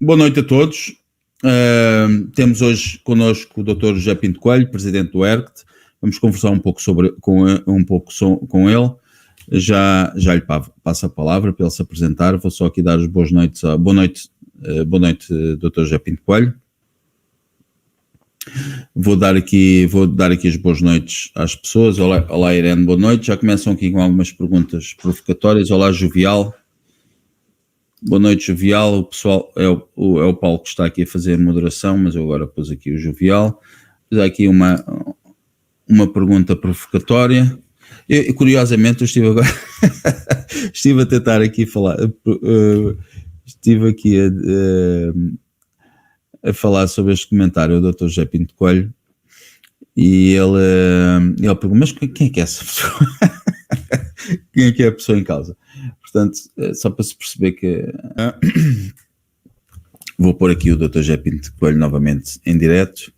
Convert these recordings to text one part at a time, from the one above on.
Boa noite a todos. Temos hoje connosco o Dr. José Pinto Coelho, presidente do ERCT. Vamos conversar um pouco com ele. Já lhe passo a palavra para ele se apresentar. Vou só aqui dar as boas noites. Boa noite, Dr. José Pinto Coelho. Vou dar aqui as boas noites às pessoas. Olá Irene, boa noite. Já começam aqui com algumas perguntas provocatórias. Olá, Jovial. Boa noite, Jovial. O pessoal é o Paulo que está aqui a fazer a moderação, mas eu agora pus aqui o Jovial. Já aqui uma pergunta provocatória. Curiosamente, eu estive agora estive a tentar aqui falar, estive aqui a falar sobre este comentário do Dr. José Pinto Coelho e ele perguntou, mas quem é que é essa pessoa? Quem é que é a pessoa em causa? Portanto, só para se perceber que vou pôr aqui o Dr. José Pinto Coelho novamente em direto.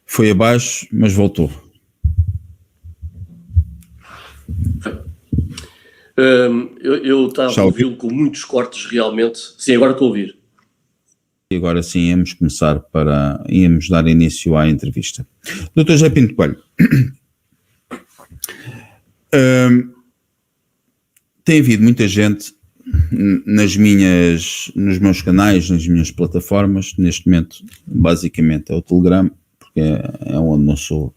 Foi abaixo, mas voltou. Eu estava a ouvi-lo com muitos cortes realmente. Sim, agora estou a ouvir. E agora sim, íamos dar início à entrevista. Dr. José Pinto Coelho, tem havido muita gente nos meus canais, nas minhas plataformas, neste momento basicamente é o Telegram, porque é onde não sou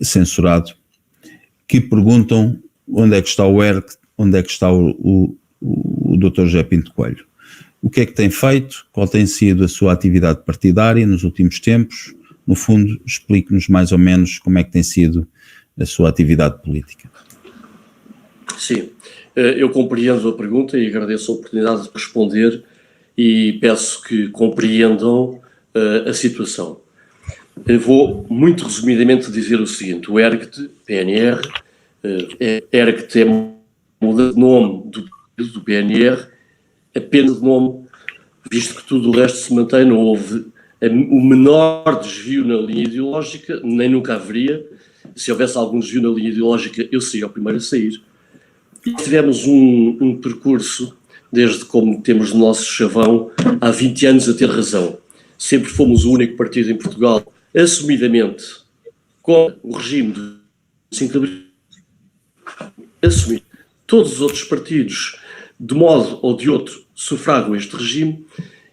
censurado, que perguntam onde é que está o ERC, onde é que está o Dr. José Pinto Coelho. O que é que tem feito? Qual tem sido a sua atividade partidária nos últimos tempos? No fundo, explique-nos mais ou menos como é que tem sido a sua atividade política. Sim, eu compreendo a pergunta e agradeço a oportunidade de responder e peço que compreendam a situação. Eu vou muito resumidamente dizer o seguinte: o ERCT, PNR, ERCT é muda de nome do PNR, apenas de nome, visto que tudo o resto se mantém, não houve o menor desvio na linha ideológica, nem nunca haveria. Se houvesse algum desvio na linha ideológica, eu seria o primeiro a sair. E tivemos um percurso, desde como temos no nosso chavão, há 20 anos a ter razão. Sempre fomos o único partido em Portugal, assumidamente, com o regime de 5 de abril, assumir. Todos os outros partidos, de modo ou de outro, sufragam este regime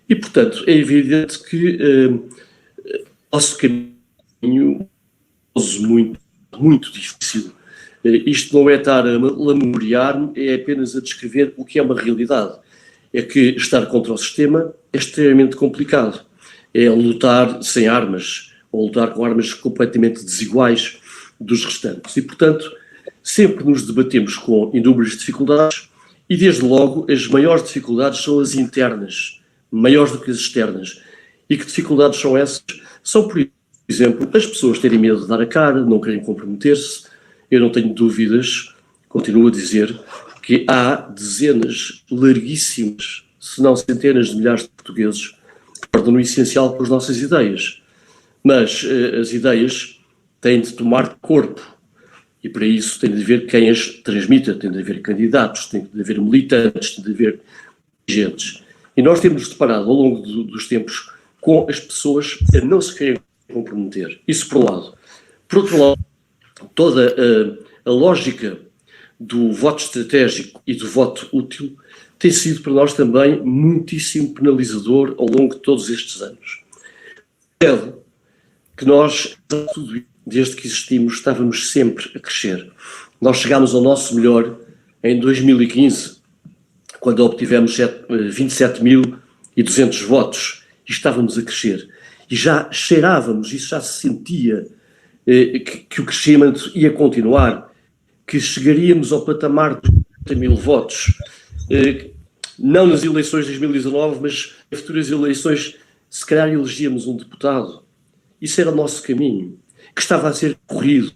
e, portanto, é evidente que nosso caminho é muito difícil. Isto não é estar a lamuriar-me, é apenas a descrever o que é uma realidade. É que estar contra o sistema é extremamente complicado. É lutar sem armas, ou lutar com armas completamente desiguais dos restantes. E, portanto, sempre nos debatemos com inúmeras dificuldades e, desde logo, as maiores dificuldades são as internas, maiores do que as externas. E que dificuldades são essas? São, por exemplo, as pessoas terem medo de dar a cara, não querem comprometer-se. Eu não tenho dúvidas, continuo a dizer, que há dezenas larguíssimas, se não centenas de milhares de portugueses que concordam no essencial com as nossas ideias. Mas as ideias têm de tomar corpo e para isso tem de haver quem as transmita, tem de haver candidatos, tem de haver militantes, tem de haver dirigentes. E nós temos deparado ao longo dos tempos com as pessoas a não se querem comprometer. Isso por um lado. Por outro lado, toda a lógica do voto estratégico e do voto útil tem sido para nós também muitíssimo penalizador ao longo de todos estes anos. É que nós, desde que existimos, estávamos sempre a crescer. Nós chegámos ao nosso melhor em 2015, quando obtivemos 27.200 votos e estávamos a crescer. E já cheirávamos, isso já se sentia, que o crescimento ia continuar, que chegaríamos ao patamar de 30.000 votos, não nas eleições de 2019, mas em futuras eleições, se calhar elegíamos um deputado. Isso era o nosso caminho, que estava a ser corrido.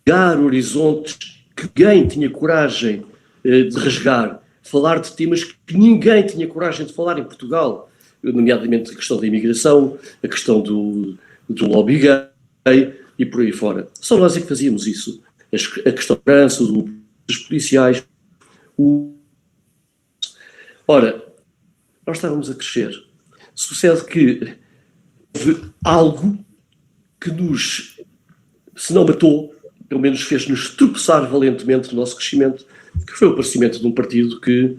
Pegar horizontes que ninguém tinha coragem de rasgar, falar de temas que ninguém tinha coragem de falar em Portugal, nomeadamente a questão da imigração, a questão do lobby gay e por aí fora. Só nós é que fazíamos isso. A questão da segurança, dos policiais. Ora, nós estávamos a crescer. Sucede que houve algo que nos, se não matou, pelo menos fez-nos tropeçar valentemente no nosso crescimento, que foi o aparecimento de um partido que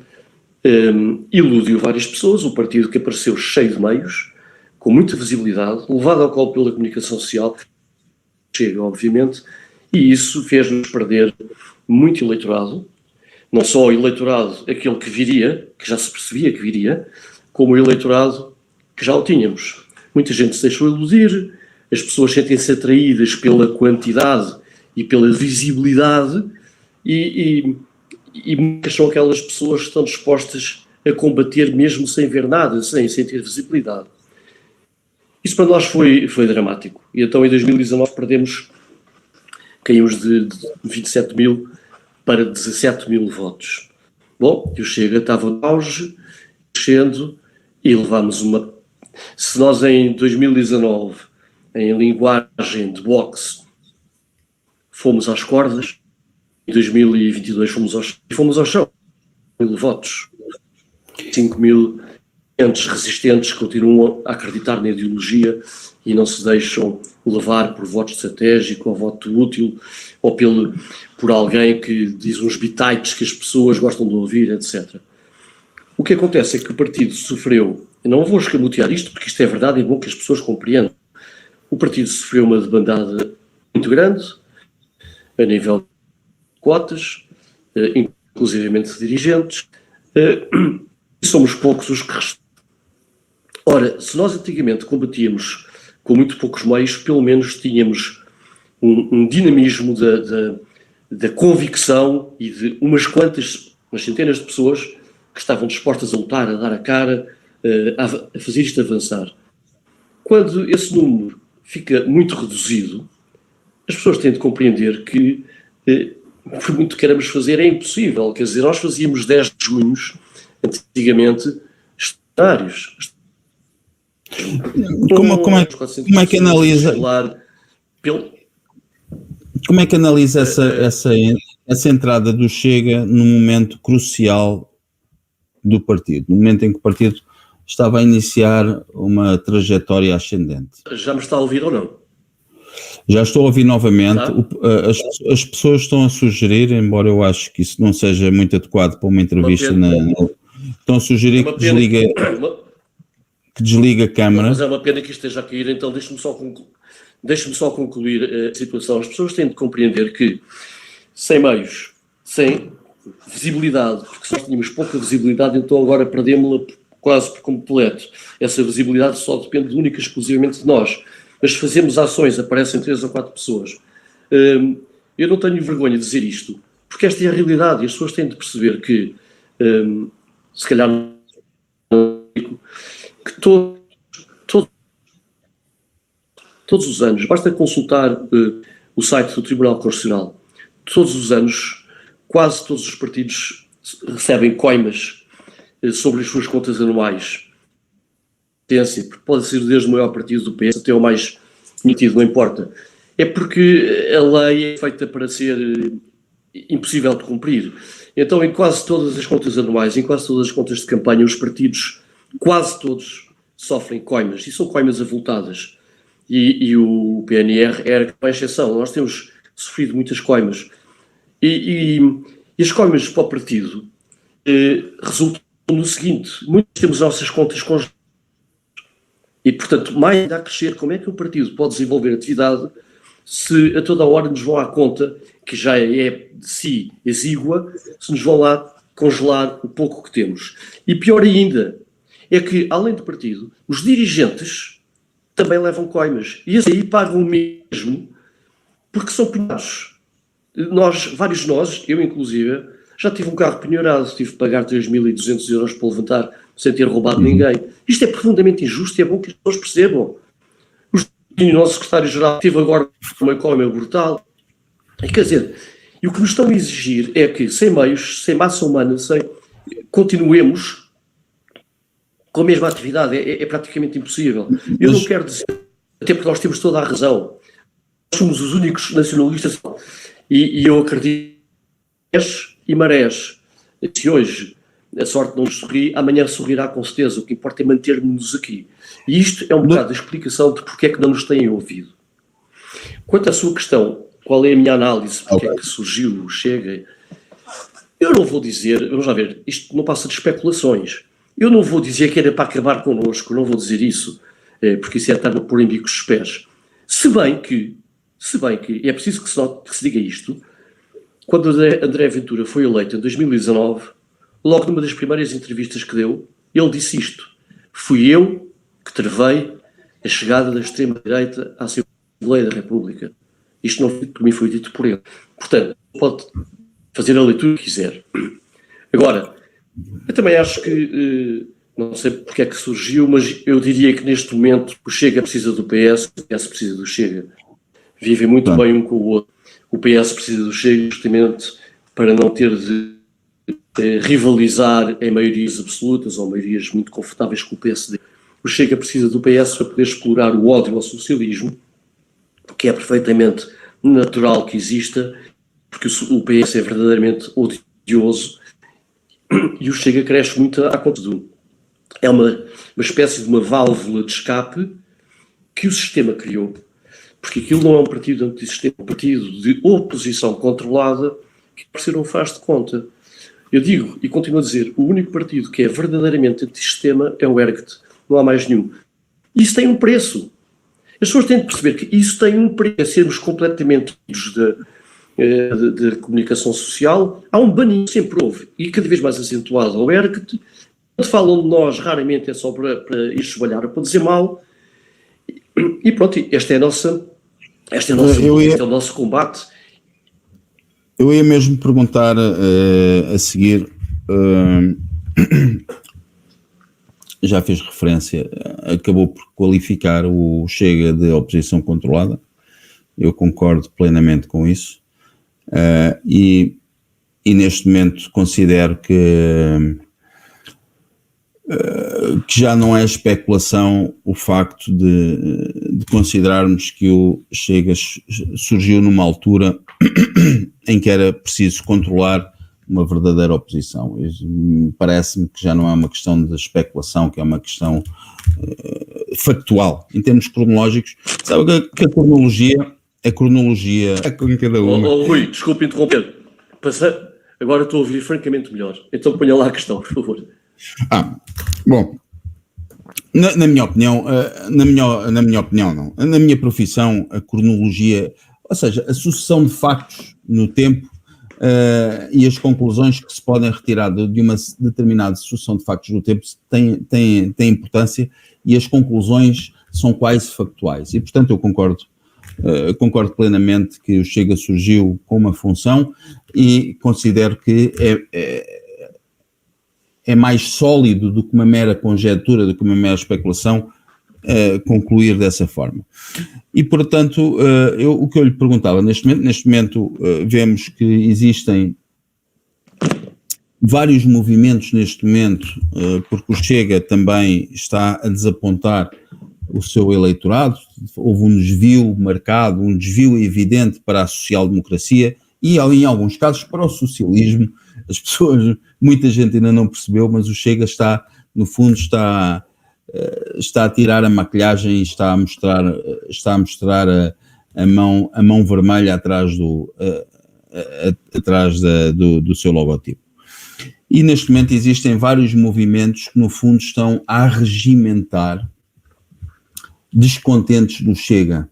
iludiu várias pessoas, um partido que apareceu cheio de meios, com muita visibilidade, levado ao colo pela comunicação social, chega, obviamente, e isso fez-nos perder muito eleitorado, não só o eleitorado, aquele que viria, que já se percebia que viria, como o eleitorado que já o tínhamos. Muita gente se deixou iludir, as pessoas sentem-se atraídas pela quantidade e pela visibilidade e muitas são aquelas pessoas que estão dispostas a combater mesmo sem ver nada, sem ter visibilidade. Isso para nós foi dramático. E então em 2019 caímos de 27 mil para 17 mil votos. Bom, o Chega estava no auge, crescendo, e levámos uma... Se nós em 2019, em linguagem de boxe, fomos às cordas, em 2022 fomos ao chão, mil votos, 5.500 resistentes que continuam a acreditar na ideologia e não se deixam levar por voto estratégico ou voto útil ou por alguém que diz uns bitites que as pessoas gostam de ouvir, etc. O que acontece é que o partido sofreu, eu não vou escamotear isto porque isto é verdade e é bom que as pessoas compreendam, o partido sofreu uma debandada muito grande, a nível de cotas, inclusivamente de dirigentes, e somos poucos os que restam. Ora, se nós antigamente combatíamos com muito poucos meios, pelo menos tínhamos um dinamismo da convicção e de umas centenas de pessoas que estavam dispostas a lutar, a dar a cara, a fazer isto avançar. Quando esse número fica muito reduzido, as pessoas têm de compreender que, por muito que queremos fazer, é impossível. Quer dizer, nós fazíamos 10 de junhos, antigamente, extraordinários. Como é que analisa? Como é que analisa essa entrada do Chega num momento crucial do partido, no momento em que o partido estava a iniciar uma trajetória ascendente? Já me está a ouvir ou não? Já estou a ouvir novamente. As pessoas estão a sugerir, embora eu acho que isso não seja muito adequado para uma entrevista, estão a sugerir que desliga a câmara. Mas é uma pena que isto esteja a cair, então deixe-me só concluir a situação. As pessoas têm de compreender que sem meios, sem visibilidade, porque nós tínhamos pouca visibilidade, então agora perdemos-la quase por completo. Essa visibilidade só depende única e exclusivamente de nós. Mas se fazemos ações, aparecem 3 ou 4 pessoas. Eu não tenho vergonha de dizer isto, porque esta é a realidade e as pessoas têm de perceber que, se calhar, que todos os anos, basta consultar o site do Tribunal Constitucional, todos os anos, quase todos os partidos recebem coimas sobre as suas contas anuais. Porque pode ser desde o maior partido do PS até o mais nítido, não importa. É porque a lei é feita para ser impossível de cumprir. Então, em quase todas as contas anuais, em quase todas as contas de campanha, os partidos, quase todos, sofrem coimas, e são coimas avultadas. E o PNR era uma exceção. Nós temos sofrido muitas coimas. E as coimas para o partido resultam no seguinte: muitos temos nossas contas congeladas. E, portanto, mais ainda a crescer, como é que o partido pode desenvolver atividade se a toda a hora nos vão à conta, que já é de si exígua, se nos vão lá congelar o pouco que temos. E pior ainda, é que, além do partido, os dirigentes também levam coimas. E esses aí pagam o mesmo, porque são penhorados. Vários de nós, eu inclusive, já tive um carro penhorado, tive de pagar 3.200 euros para levantar sem ter roubado ninguém. Isto é profundamente injusto e é bom que as pessoas percebam. O nosso secretário-geral teve agora uma coima brutal. Quer dizer, e o que nos estão a exigir é que, sem meios, sem massa humana, continuemos com a mesma atividade. É praticamente impossível. Eu não quero dizer, até porque nós temos toda a razão. Nós somos os únicos nacionalistas e eu acredito e marés. Se hoje a sorte não nos sorri, amanhã sorrirá com certeza. O que importa é manter-nos aqui. E isto é um bocado a explicação de porque é que não nos têm ouvido. Quanto à sua questão, qual é a minha análise, porque é que surgiu o Chega, eu não vou dizer, vamos lá ver, isto não passa de especulações. Eu não vou dizer que era para acabar connosco, não vou dizer isso, porque isso é estar a pôr em bicos os pés. Se bem que, e é preciso que se diga isto, quando André Ventura foi eleito em 2019, logo numa das primeiras entrevistas que deu, ele disse isto: fui eu que travei a chegada da extrema-direita à Assembleia da República. Isto não foi por mim, foi dito por ele. Portanto, pode fazer a leitura que quiser. Agora, eu também acho que, não sei porque é que surgiu, mas eu diria que neste momento o Chega precisa do PS, o PS precisa do Chega. Vivem muito bem um com o outro. O PS precisa do Chega justamente para não ter de rivalizar em maiorias absolutas ou maiorias muito confortáveis com o PSD. O Chega precisa do PS para poder explorar o ódio ao socialismo, que é perfeitamente natural que exista, porque o PS é verdadeiramente odioso e o Chega cresce muito à conta do... É uma espécie de uma válvula de escape que o sistema criou, porque aquilo não é um partido antissistema, é um partido de oposição controlada que o parceiro não faz de conta. Eu digo e continuo a dizer, o único partido que é verdadeiramente antissistema é o ERGT, não há mais nenhum. Isso tem um preço. As pessoas têm de perceber que isso tem um preço. É sermos completamente de comunicação social. Há um banimento, sempre houve, e cada vez mais acentuado ao ERGT. Quando falam de nós, raramente é só para ir esbalhar, para dizer mal. E pronto, este é o nosso combate. Eu ia mesmo perguntar a seguir, já fez referência, acabou por qualificar o Chega de oposição controlada, eu concordo plenamente com isso, e neste momento considero que já não é especulação o facto de considerarmos que o Chega surgiu numa altura em que era preciso controlar uma verdadeira oposição. Parece-me que já não é uma questão de especulação, que é uma questão factual. Em termos cronológicos, sabe que a cronologia é com cada uma. Rui, desculpe interromper. Agora estou a ouvir francamente melhor. Então ponha lá a questão, por favor. Bom, na minha opinião, na minha profissão, a cronologia, ou seja, a sucessão de factos no tempo e as conclusões que se podem retirar de uma determinada sucessão de factos no tempo têm importância, e as conclusões são quase factuais. E, portanto, eu concordo plenamente que o Chega surgiu com uma função, e considero que é mais sólido do que uma mera conjectura, do que uma mera especulação, concluir dessa forma. E, portanto, o que eu lhe perguntava, neste momento vemos que existem vários movimentos neste momento, porque o Chega também está a desapontar o seu eleitorado, houve um desvio marcado, um desvio evidente para a social-democracia e, em alguns casos, para o socialismo. As pessoas, muita gente ainda não percebeu, mas o Chega está, no fundo, está a tirar a maquilhagem e está a mostrar a mão vermelha atrás do seu logotipo. E neste momento existem vários movimentos que no fundo estão a regimentar descontentes do Chega.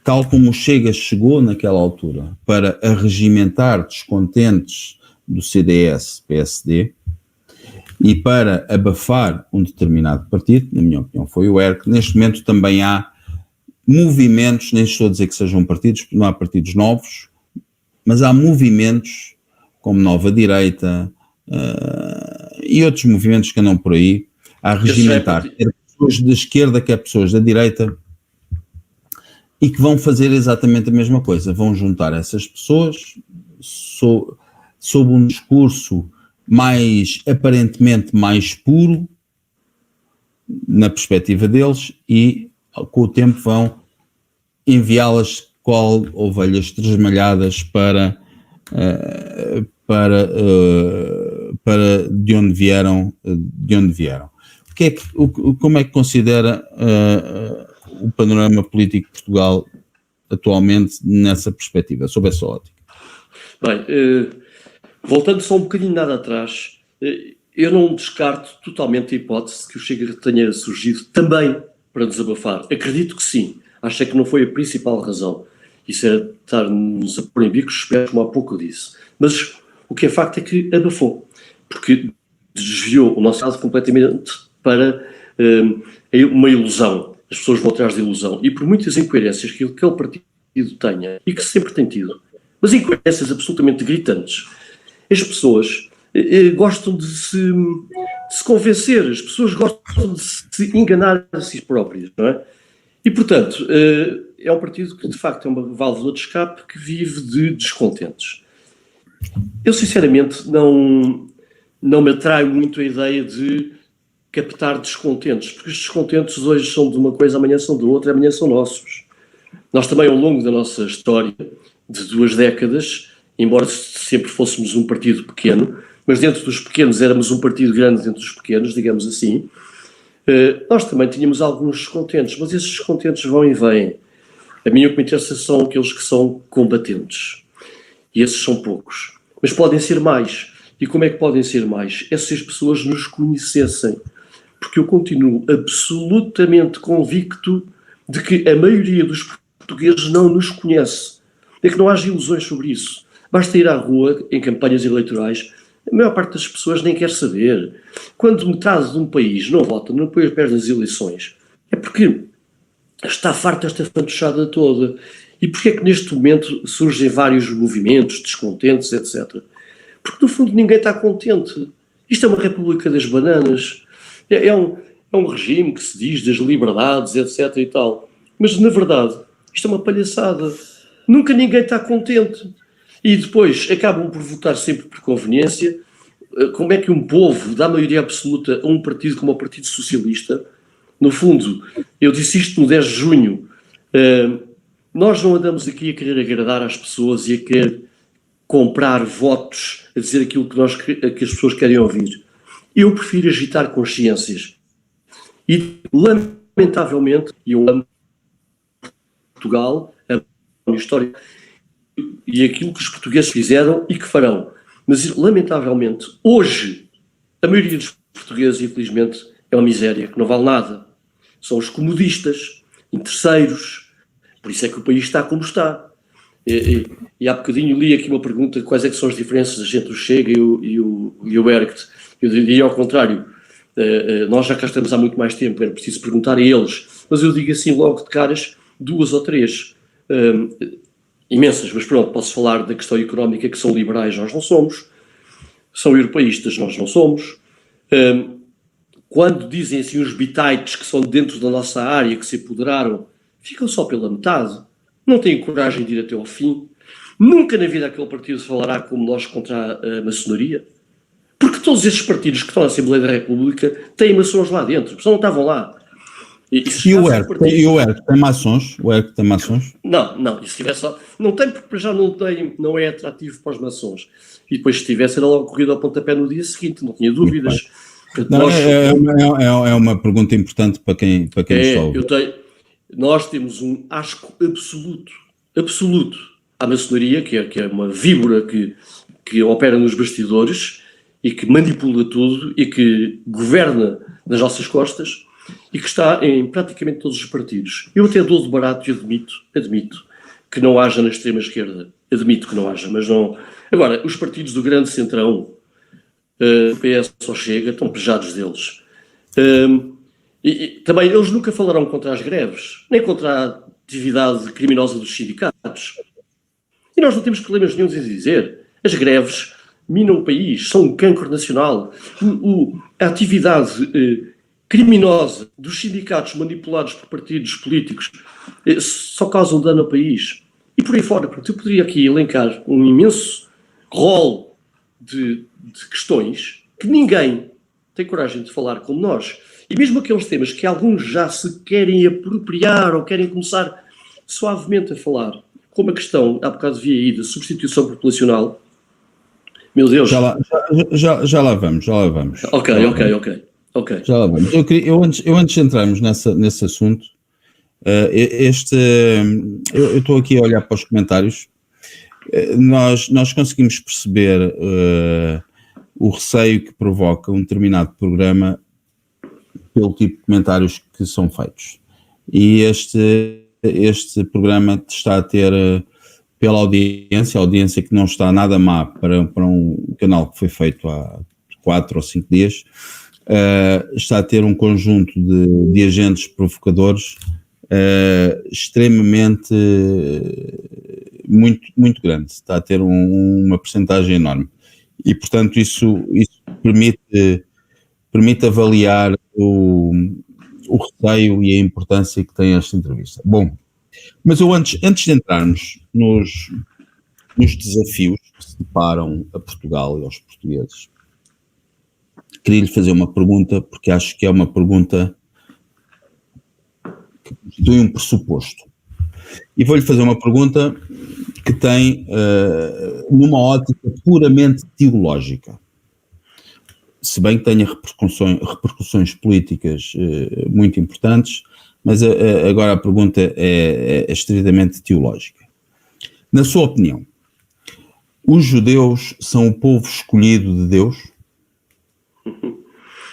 Tal como o Chega chegou naquela altura para arregimentar descontentes do CDS, PSD, e para abafar um determinado partido, na minha opinião foi o ERC, neste momento também há movimentos, nem estou a dizer que sejam partidos, não há partidos novos, mas há movimentos como Nova Direita e outros movimentos que andam por aí a regimentar, quer pessoas da esquerda, quer pessoas da direita, e que vão fazer exatamente a mesma coisa, vão juntar essas pessoas sob um discurso aparentemente mais puro, na perspectiva deles, e com o tempo vão enviá-las qual ovelhas tresmalhadas para para de onde vieram. Como é que considera o panorama político de Portugal atualmente nessa perspectiva, sob essa ótica? Bem, voltando só um bocadinho nada atrás, eu não descarto totalmente a hipótese que o Chega tenha surgido também para desabafar. Acredito que sim. Acho que não foi a principal razão. Isso era estar-nos a pôr em bicos, espero, como há pouco eu disse. Mas o que é facto é que abafou, porque desviou o nosso lado completamente para uma ilusão. As pessoas vão atrás da ilusão. E por muitas incoerências que aquele partido tenha, e que sempre tem tido, mas incoerências absolutamente gritantes, as pessoas gostam de se convencer, as pessoas gostam de se enganar a si próprias, não é? E, portanto, é um partido que, de facto, é uma válvula de escape que vive de descontentes. Eu, sinceramente, não me atrai muito a ideia de captar descontentes, porque os descontentes hoje são de uma coisa, amanhã são de outra, amanhã são nossos. Nós também, ao longo da nossa história, de 2 décadas, embora sempre fôssemos um partido pequeno, mas dentro dos pequenos éramos um partido grande dentro dos pequenos, digamos assim, nós também tínhamos alguns descontentes, mas esses descontentes vão e vêm. A mim o que me interessa são aqueles que são combatentes. E esses são poucos. Mas podem ser mais. E como é que podem ser mais? É se as pessoas nos conhecessem. Porque eu continuo absolutamente convicto de que a maioria dos portugueses não nos conhece. É que não haja ilusões sobre isso. Basta ir à rua, em campanhas eleitorais, a maior parte das pessoas nem quer saber. Quando metade de um país não vota, não apoia perto das eleições, é porque está farta esta fantochada toda. E porquê é que neste momento surgem vários movimentos, descontentes, etc.? Porque no fundo ninguém está contente. Isto é uma república das bananas. É um regime que se diz das liberdades, etc. e tal. Mas na verdade, isto é uma palhaçada. Nunca ninguém está contente. E depois acabam por votar sempre por conveniência. Como é que um povo dá maioria absoluta a um partido como o Partido Socialista? No fundo, eu disse isto no 10 de junho, nós não andamos aqui a querer agradar às pessoas e a querer comprar votos, a dizer aquilo que as pessoas querem ouvir. Eu prefiro agitar consciências. E, lamentavelmente, eu amo Portugal, a minha história, e aquilo que os portugueses fizeram e que farão. Mas, lamentavelmente, hoje, a maioria dos portugueses, infelizmente, é uma miséria, que não vale nada. São os comodistas, interesseiros. Por isso é que o país está como está. E há bocadinho li aqui uma pergunta de quais é que são as diferenças entre o Chega e o Ergt. Eu diria ao contrário. Nós já cá estamos há muito mais tempo, era preciso perguntar a eles. Mas eu digo assim logo de caras 2 ou 3. Imensas, mas pronto, posso falar da questão económica, que são liberais, nós não somos. São europeístas, nós não somos. Quando dizem assim os bitaites que são dentro da nossa área, que se apoderaram, ficam só pela metade. Não têm coragem de ir até ao fim. Nunca na vida aquele partido se falará como nós contra a maçonaria. Porque todos esses partidos que estão na Assembleia da República têm maçons lá dentro, porque senão não estavam lá. E o ERC tem maçons? O ERC tem maçons? Não, e se tivesse só... Não tem, porque já não é atrativo para os maçons. E depois, se tivesse, era logo corrido ao pontapé no dia seguinte, não tinha dúvidas. Não, é uma pergunta importante para quem está a ouvir. Nós temos um asco absoluto à maçonaria, que é uma víbora que opera nos bastidores e que manipula tudo e que governa nas nossas costas e que está em praticamente todos os partidos. Eu até dou de barato e admito que não haja na extrema-esquerda. Admito que não haja, mas não... Agora, os partidos do grande centrão, PS ou Chega, estão pejados deles. E também eles nunca falarão contra as greves, nem contra a atividade criminosa dos sindicatos. E nós não temos problemas nenhums em dizer. As greves minam o país, são um cancro nacional. A atividade criminosa dos sindicatos manipulados por partidos políticos só causam dano ao país. E por aí fora, porque eu poderia aqui elencar um imenso rol de questões que ninguém tem coragem de falar como nós. E mesmo aqueles temas que alguns já se querem apropriar ou querem começar suavemente a falar, como a questão, há bocado vi aí, da substituição populacional, Meu Deus. Já lá vamos. Ok. Já lá vamos. Eu antes de entrarmos nesse assunto, eu estou aqui a olhar para os comentários. Nós conseguimos perceber o receio que provoca um determinado programa pelo tipo de comentários que são feitos. E este programa está a ter, pela audiência, a audiência que não está nada má para um canal que foi feito há 4 ou 5 dias, está a ter um conjunto de agentes provocadores extremamente muito, muito grande. Está a ter uma percentagem enorme. E, portanto, isso permite avaliar o receio e a importância que tem esta entrevista. Bom, mas eu antes de entrarmos nos desafios que se deparam a Portugal e aos portugueses, queria-lhe fazer uma pergunta, porque acho que é uma pergunta que constitui um pressuposto. E vou-lhe fazer uma pergunta que tem numa ótica puramente teológica. Se bem que tenha repercussões políticas muito importantes, mas agora a pergunta é estritamente teológica. Na sua opinião, os judeus são o povo escolhido de Deus?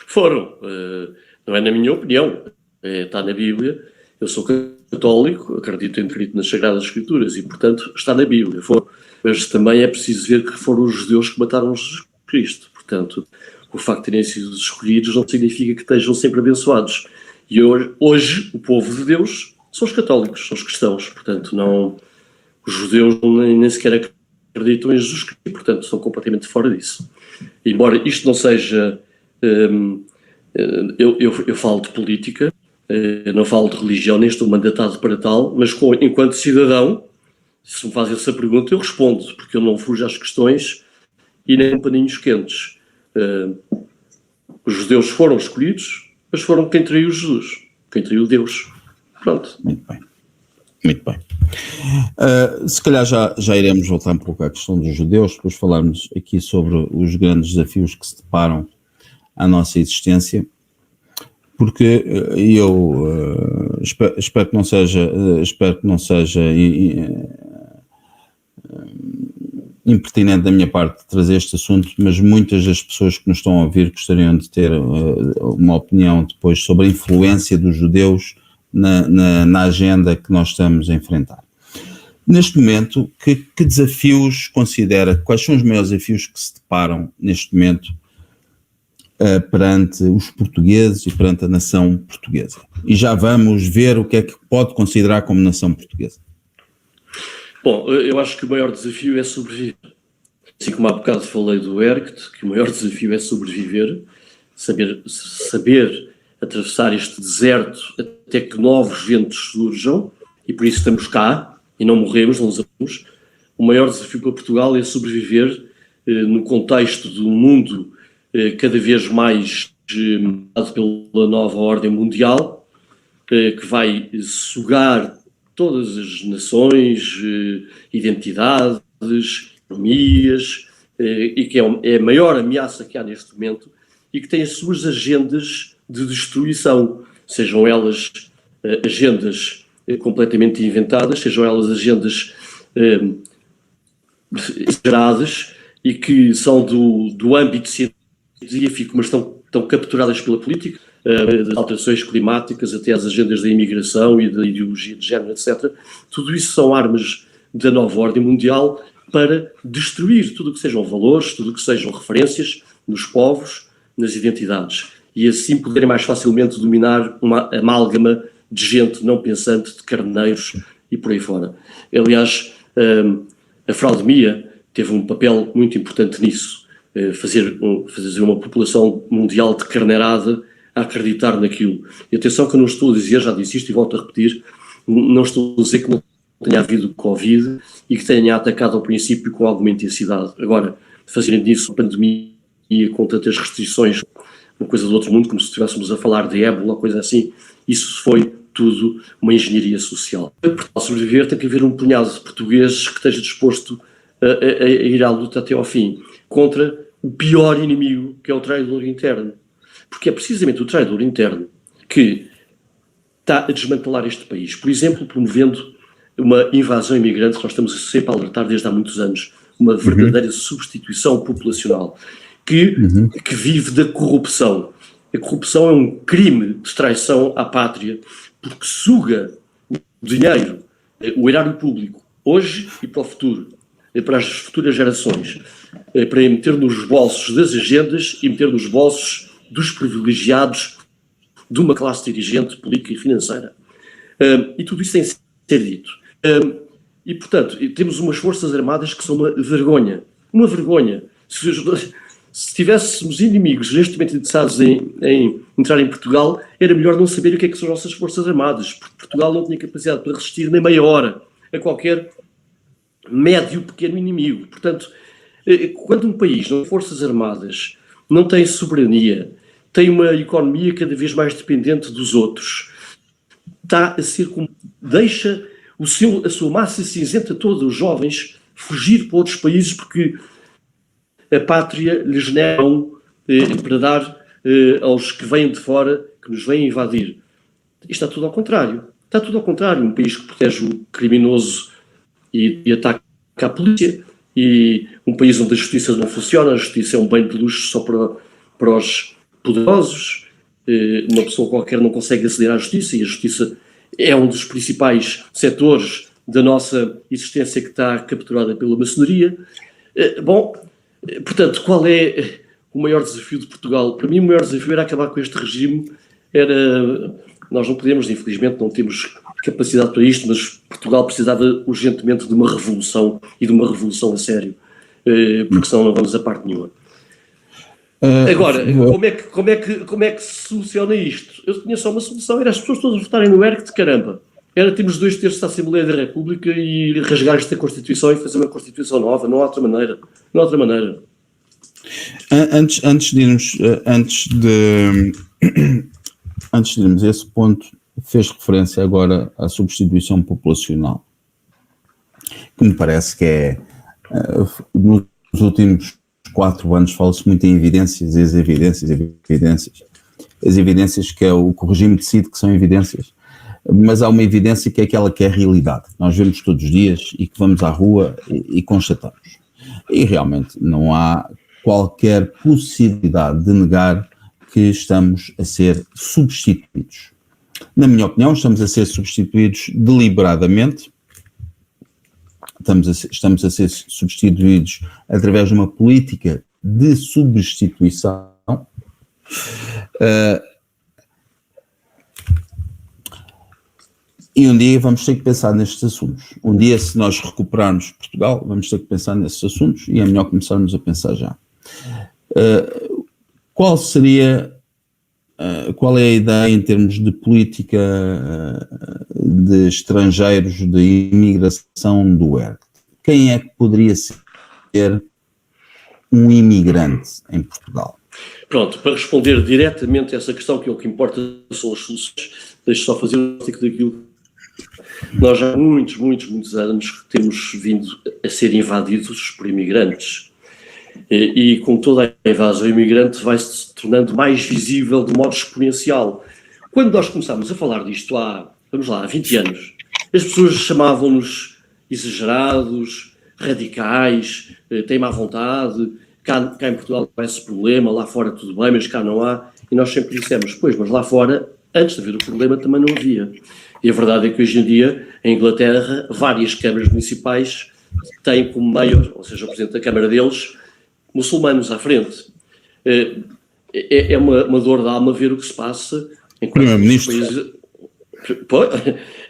Foram. Não é na minha opinião. Está na Bíblia. Eu sou católico, acredito nas Sagradas Escrituras e, portanto, está na Bíblia. Foram. Mas também é preciso ver que foram os judeus que mataram Jesus Cristo. Portanto, o facto de terem sido escolhidos não significa que estejam sempre abençoados. E hoje o povo de Deus são os católicos, são os cristãos. Portanto, não, os judeus nem sequer acreditam em Jesus Cristo, portanto, são completamente fora disso. Embora isto não seja... Eu falo de política, não falo de religião, nem estou mandatado para tal, mas enquanto cidadão, se me fazem essa pergunta, eu respondo, porque eu não fujo às questões e nem paninhos quentes. Os judeus foram escolhidos, mas foram quem traiu Jesus, quem traiu Deus. Pronto. Muito bem. Se calhar já iremos voltar um pouco à questão dos judeus, depois falarmos aqui sobre os grandes desafios que se deparam à nossa existência, porque eu espero que não seja impertinente da minha parte trazer este assunto, mas muitas das pessoas que nos estão a ouvir gostariam de ter uma opinião depois sobre a influência dos judeus na agenda que nós estamos a enfrentar. Neste momento, que desafios considera, quais são os maiores desafios que se deparam neste momento perante os portugueses e perante a nação portuguesa? E já vamos ver o que é que pode considerar como nação portuguesa. Bom, eu acho que o maior desafio é sobreviver. Assim como há bocado falei do Erct, que o maior desafio é sobreviver, saber atravessar este deserto até que novos ventos surjam, e por isso estamos cá, e não morremos, não desabamos. O maior desafio para Portugal é sobreviver no contexto de um mundo cada vez mais dominado pela nova ordem mundial, que vai sugar todas as nações, identidades, economias, e que é a maior ameaça que há neste momento e que tem as suas agendas de destruição, sejam elas agendas completamente inventadas, sejam elas agendas exageradas e que são do âmbito científico, mas estão capturadas pela política, das alterações climáticas até às agendas da imigração e da ideologia de género, etc. Tudo isso são armas da nova ordem mundial para destruir tudo o que sejam valores, tudo o que sejam referências nos povos, nas identidades. E assim poderem mais facilmente dominar uma amálgama de gente não pensante, de carneiros e por aí fora. Aliás, a fraudemia teve um papel muito importante nisso. Fazer uma população mundial de carneirada a acreditar naquilo. E atenção que eu não estou a dizer, já disse isto e volto a repetir, não estou a dizer que não tenha havido Covid e que tenha atacado ao princípio com alguma intensidade. Agora, fazerem disso uma pandemia com tantas restrições, uma coisa do outro mundo, como se estivéssemos a falar de ébola, coisa assim, isso foi tudo uma engenharia social. Para sobreviver tem que haver um punhado de portugueses que esteja disposto a ir à luta até ao fim contra o pior inimigo, que é o traidor interno. Porque é precisamente o traidor interno que está a desmantelar este país. Por exemplo, promovendo uma invasão imigrante, que nós estamos sempre a alertar desde há muitos anos, uma verdadeira substituição populacional, que vive da corrupção. A corrupção é um crime de traição à pátria, porque suga o dinheiro, o erário público, hoje e para o futuro, para as futuras gerações, para meter nos bolsos das agendas e meter nos bolsos dos privilegiados de uma classe dirigente, política e financeira. E tudo isso tem de ser dito. E, portanto, temos umas Forças Armadas que são uma vergonha. Uma vergonha. Se tivéssemos inimigos neste momento interessados em entrar em Portugal, era melhor não saber o que são as nossas Forças Armadas, porque Portugal não tinha capacidade para resistir nem meia hora a qualquer médio pequeno inimigo. Portanto, quando um país não tem Forças Armadas, não tem soberania, tem uma economia cada vez mais dependente dos outros, está a ser como deixa a sua massa cinzenta toda, os jovens, fugir para outros países porque a pátria lhes generam para dar aos que vêm de fora, que nos vêm invadir. Isto está tudo ao contrário. Está tudo ao contrário. Um país que protege o criminoso e ataca a polícia, e um país onde a justiça não funciona, a justiça é um bem de luxo só para os poderosos, uma pessoa qualquer não consegue aceder à justiça, e a justiça é um dos principais setores da nossa existência que está capturada pela maçonaria. Portanto, qual é o maior desafio de Portugal? Para mim, o maior desafio era acabar com este regime. Nós não podemos, infelizmente, não temos capacidade para isto, mas Portugal precisava urgentemente de uma revolução, e de uma revolução a sério, porque senão não vamos a parte nenhuma. Agora, como é que se soluciona isto? Eu tinha só uma solução, era as pessoas todas votarem no ERC de caramba. Era termos 2/3 da Assembleia da República e rasgar esta Constituição e fazer uma Constituição nova. Não há outra maneira. Não há outra maneira. Antes de irmos a esse ponto, fez referência agora à substituição populacional, que me parece que é, nos últimos 4 anos fala-se muito em evidências, e as evidências que é o que o regime decide que são evidências, mas há uma evidência que é aquela que é a realidade, nós vemos todos os dias e que vamos à rua e constatamos, e realmente não há qualquer possibilidade de negar que estamos a ser substituídos. Na minha opinião, estamos a ser substituídos deliberadamente, estamos a ser substituídos através de uma política de substituição. E um dia vamos ter que pensar nestes assuntos. Um dia, se nós recuperarmos Portugal, vamos ter que pensar nesses assuntos e é melhor começarmos a pensar já. Qual é a ideia em termos de política de estrangeiros, de imigração do ERC? Quem é que poderia ser um imigrante em Portugal? Pronto, para responder diretamente a essa questão, que é o que importa são as soluções, deixo só fazer o artigo daquilo. Nós há muitos anos temos vindo a ser invadidos por imigrantes. E com toda a invasão imigrante vai-se tornando mais visível de modo exponencial. Quando nós começámos a falar disto há 20 anos, as pessoas chamavam-nos exagerados, radicais, têm má vontade, cá em Portugal há esse problema, lá fora tudo bem, mas cá não há. E nós sempre dissemos, pois, mas lá fora, antes de haver o problema, também não havia. E a verdade é que hoje em dia, em Inglaterra, várias câmaras municipais têm como mayor, ou seja, o presidente da Câmara deles, muçulmanos à frente. É uma dor de alma ver o que se passa em Primeiro-Ministro. Países.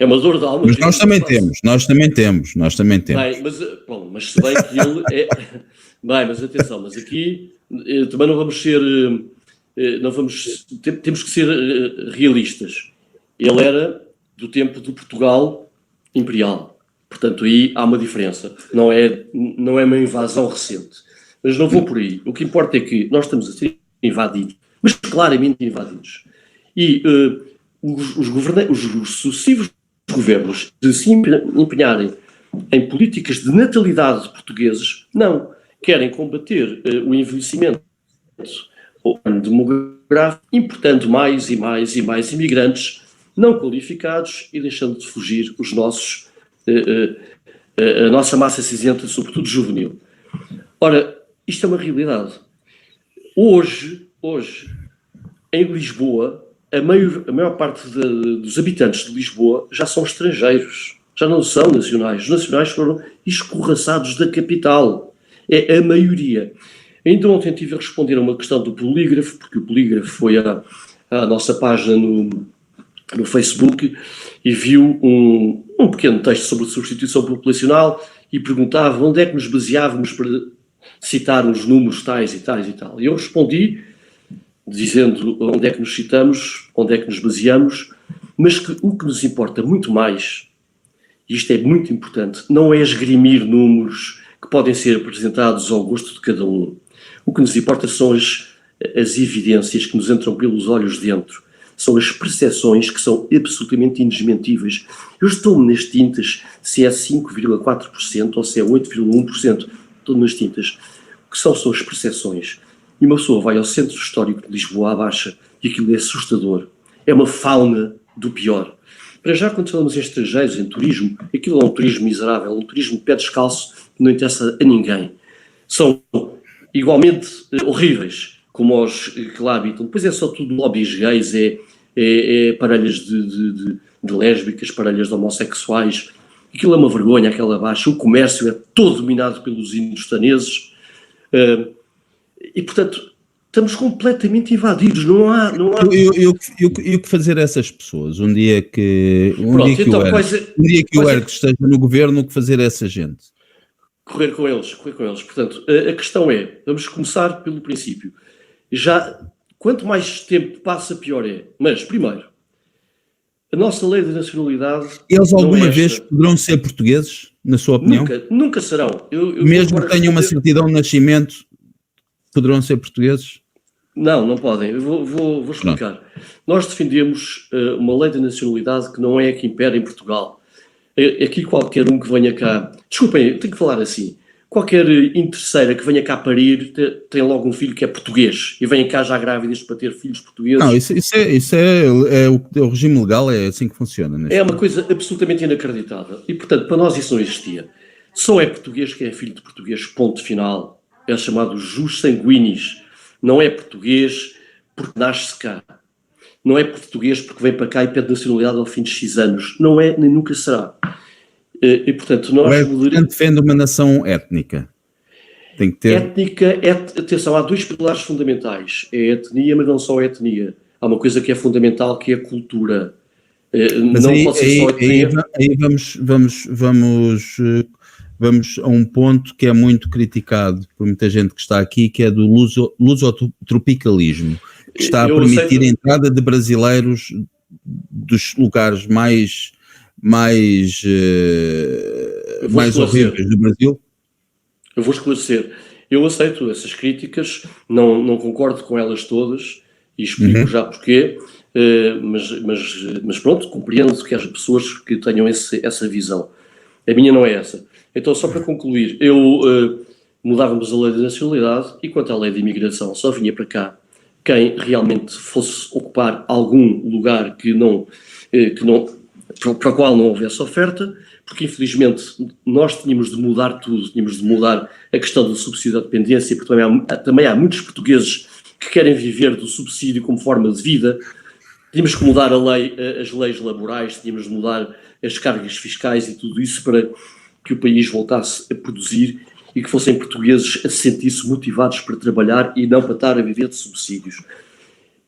É uma dor de alma. Mas nós também temos. Bem, mas se bem que ele é... Bem, mas atenção, mas aqui também não vamos ser... Temos que ser realistas. Ele era do tempo do Portugal imperial. Portanto, aí há uma diferença. Não é uma invasão recente. Mas não vou por aí. O que importa é que nós estamos a ser invadidos, mas claramente invadidos. E os sucessivos governos, de se empenharem em políticas de natalidade de portugueses, não. Querem combater o envelhecimento demográfico, importando mais e mais e mais imigrantes não qualificados e deixando de fugir os nossos, a nossa massa cinzenta, sobretudo juvenil. Ora, isto é uma realidade. Hoje em Lisboa, a maior parte dos habitantes de Lisboa já são estrangeiros, já não são nacionais. Os nacionais foram escorraçados da capital. É a maioria. Ainda ontem tive a responder a uma questão do Polígrafo, porque o Polígrafo foi à nossa página no Facebook e viu um pequeno texto sobre substituição populacional e perguntava onde é que nos baseávamos para citar os números tais e tais e tal. E eu respondi dizendo onde é que nos citamos, onde é que nos baseamos, mas que o que nos importa muito mais, e isto é muito importante, não é esgrimir números que podem ser apresentados ao gosto de cada um. O que nos importa são as evidências que nos entram pelos olhos dentro. São as percepções que são absolutamente indesmentíveis. Eu estou-me nas tintas se é 5,4% ou se é 8,1%. Estou nas tintas. O que são as percepções? E uma pessoa vai ao centro histórico de Lisboa, à Baixa, e aquilo é assustador. É uma fauna do pior. Para já, quando falamos em estrangeiros, em turismo, aquilo é um turismo miserável, um turismo de pé descalço que não interessa a ninguém. São igualmente horríveis, como os que lá habitam. Depois é só tudo lobbies gays, é parelhas de lésbicas, parelhas de homossexuais. Aquilo é uma vergonha, aquela Baixa. O comércio é todo dominado pelos indostaneses. E, portanto, estamos completamente invadidos. Não há... E o que fazer a essas pessoas? Um dia que o ERC esteja no governo, o que fazer a essa gente? Correr com eles. Portanto, a questão é, vamos começar pelo princípio. Já, quanto mais tempo passa, pior é. Mas, primeiro, a nossa lei de nacionalidade... Eles alguma vez poderão ser portugueses, na sua opinião? Nunca serão. Mesmo que tenham uma certidão de nascimento, poderão ser portugueses? Não podem. Eu vou explicar. Não. Nós defendemos uma lei de nacionalidade que não é a que impera em Portugal. Aqui qualquer um que venha cá... Desculpem, eu tenho que falar assim. Qualquer interesseira que venha cá parir tem logo um filho que é português e venha cá já grávidas para ter filhos portugueses. Não, isso é o regime legal, é assim que funciona. É uma coisa absolutamente inacreditável. E, portanto, para nós isso não existia. Só é português quem é filho de português, ponto final. É chamado jus sanguinis. Não é português porque nasce cá. Não é português porque vem para cá e pede nacionalidade ao fim de X anos. Não é, nem nunca será. E, portanto, nós... defende uma nação étnica. Tem que ter... Étnica, atenção, há dois pilares fundamentais. É a etnia, mas não só a etnia. Há uma coisa que é fundamental, que é a cultura. Mas não pode ser só a etnia. Aí vamos a um ponto que é muito criticado por muita gente que está aqui, que é do lusotropicalismo, que está a permitir a entrada de brasileiros dos lugares mais horríveis do Brasil? Eu vou esclarecer. Eu aceito essas críticas, não concordo com elas todas e explico já porquê, mas pronto, compreendo que haja pessoas que tenham essa visão. A minha não é essa. Então, só para concluir, mudávamos a lei de nacionalidade e quanto à lei de imigração, só vinha para cá quem realmente fosse ocupar algum lugar para o qual não houvesse oferta, porque infelizmente nós tínhamos de mudar tudo, tínhamos de mudar a questão do subsídio da dependência, porque também há muitos portugueses que querem viver do subsídio como forma de vida. Tínhamos que mudar as leis laborais, tínhamos de mudar as cargas fiscais e tudo isso para que o país voltasse a produzir e que fossem portugueses a sentir-se motivados para trabalhar e não para estar a viver de subsídios.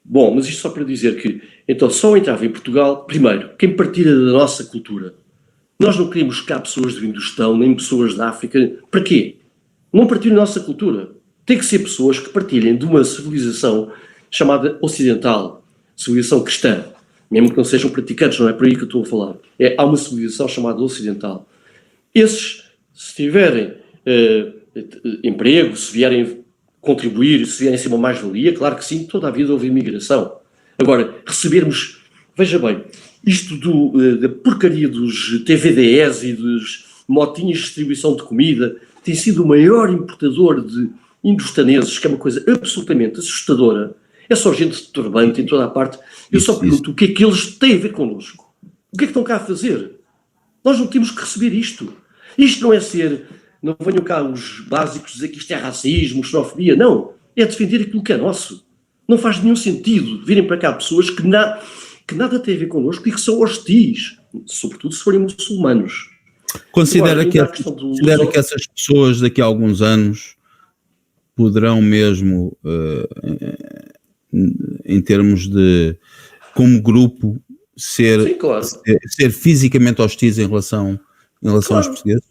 Bom, mas isto só para dizer que, então, só entrava em Portugal, primeiro, quem partilha da nossa cultura. Nós não queremos cá pessoas do Hindustão, nem pessoas da África. Para quê? Não partilham da nossa cultura. Tem que ser pessoas que partilhem de uma civilização chamada ocidental, civilização cristã. Mesmo que não sejam praticantes, não é por aí que eu estou a falar. Há uma civilização chamada ocidental. Esses, se tiverem emprego, se vierem contribuir, se vierem ser uma mais-valia, claro que sim, toda a vida houve imigração. Agora, recebermos, veja bem, isto da porcaria dos TVDEs e motinhas de distribuição de comida, tem sido o maior importador de indostaneses, que é uma coisa absolutamente assustadora. É só gente de turbante em toda a parte. Eu só pergunto, o que é que eles têm a ver connosco? O que é que estão cá a fazer? Nós não temos que receber isto. Isto não é ser, não venham cá os básicos dizer que isto é racismo, xenofobia, não. É defender aquilo que é nosso. Não faz nenhum sentido virem para cá pessoas que nada têm a ver connosco e que são hostis, sobretudo se forem muçulmanos. Considera que essas pessoas daqui a alguns anos poderão mesmo, em termos de, como grupo, ser fisicamente hostis em relação aos portugueses?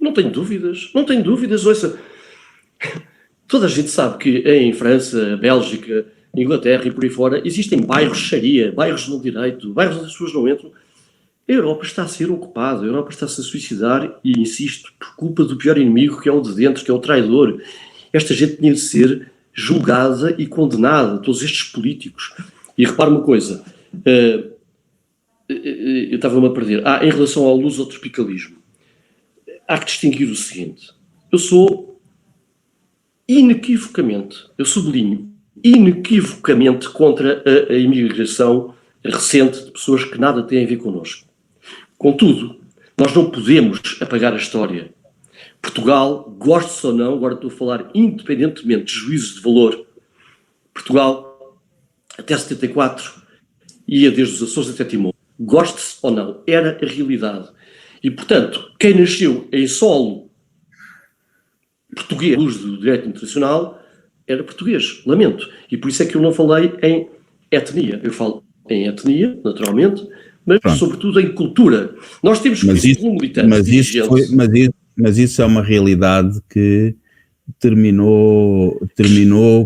Não tenho dúvidas, ouça. Toda a gente sabe que em França, Bélgica, Inglaterra e por aí fora existem bairros Sharia, bairros de não direito, bairros onde as pessoas não entram. A Europa está a ser ocupada, a Europa está-se a suicidar e, insisto, por culpa do pior inimigo que é o de dentro, que é o traidor. Esta gente tinha de ser julgada e condenada, todos estes políticos. E repare uma coisa, eu estava-me a perder. Em relação ao lusotropicalismo, há que distinguir o seguinte. Eu sou inequivocamente, eu sublinho, inequivocamente contra a imigração recente de pessoas que nada têm a ver connosco. Contudo, nós não podemos apagar a história. Portugal, goste-se ou não, agora estou a falar independentemente de juízos de valor, Portugal, até 74, ia desde os Açores até Timor. Goste-se ou não, era a realidade. E, portanto, quem nasceu em solo português, luz do direito internacional, era português, lamento. E por isso é que eu não falei em etnia. Eu falo em etnia, naturalmente, mas sobretudo em cultura. Nós temos currículo militante. Mas isso é uma realidade que terminou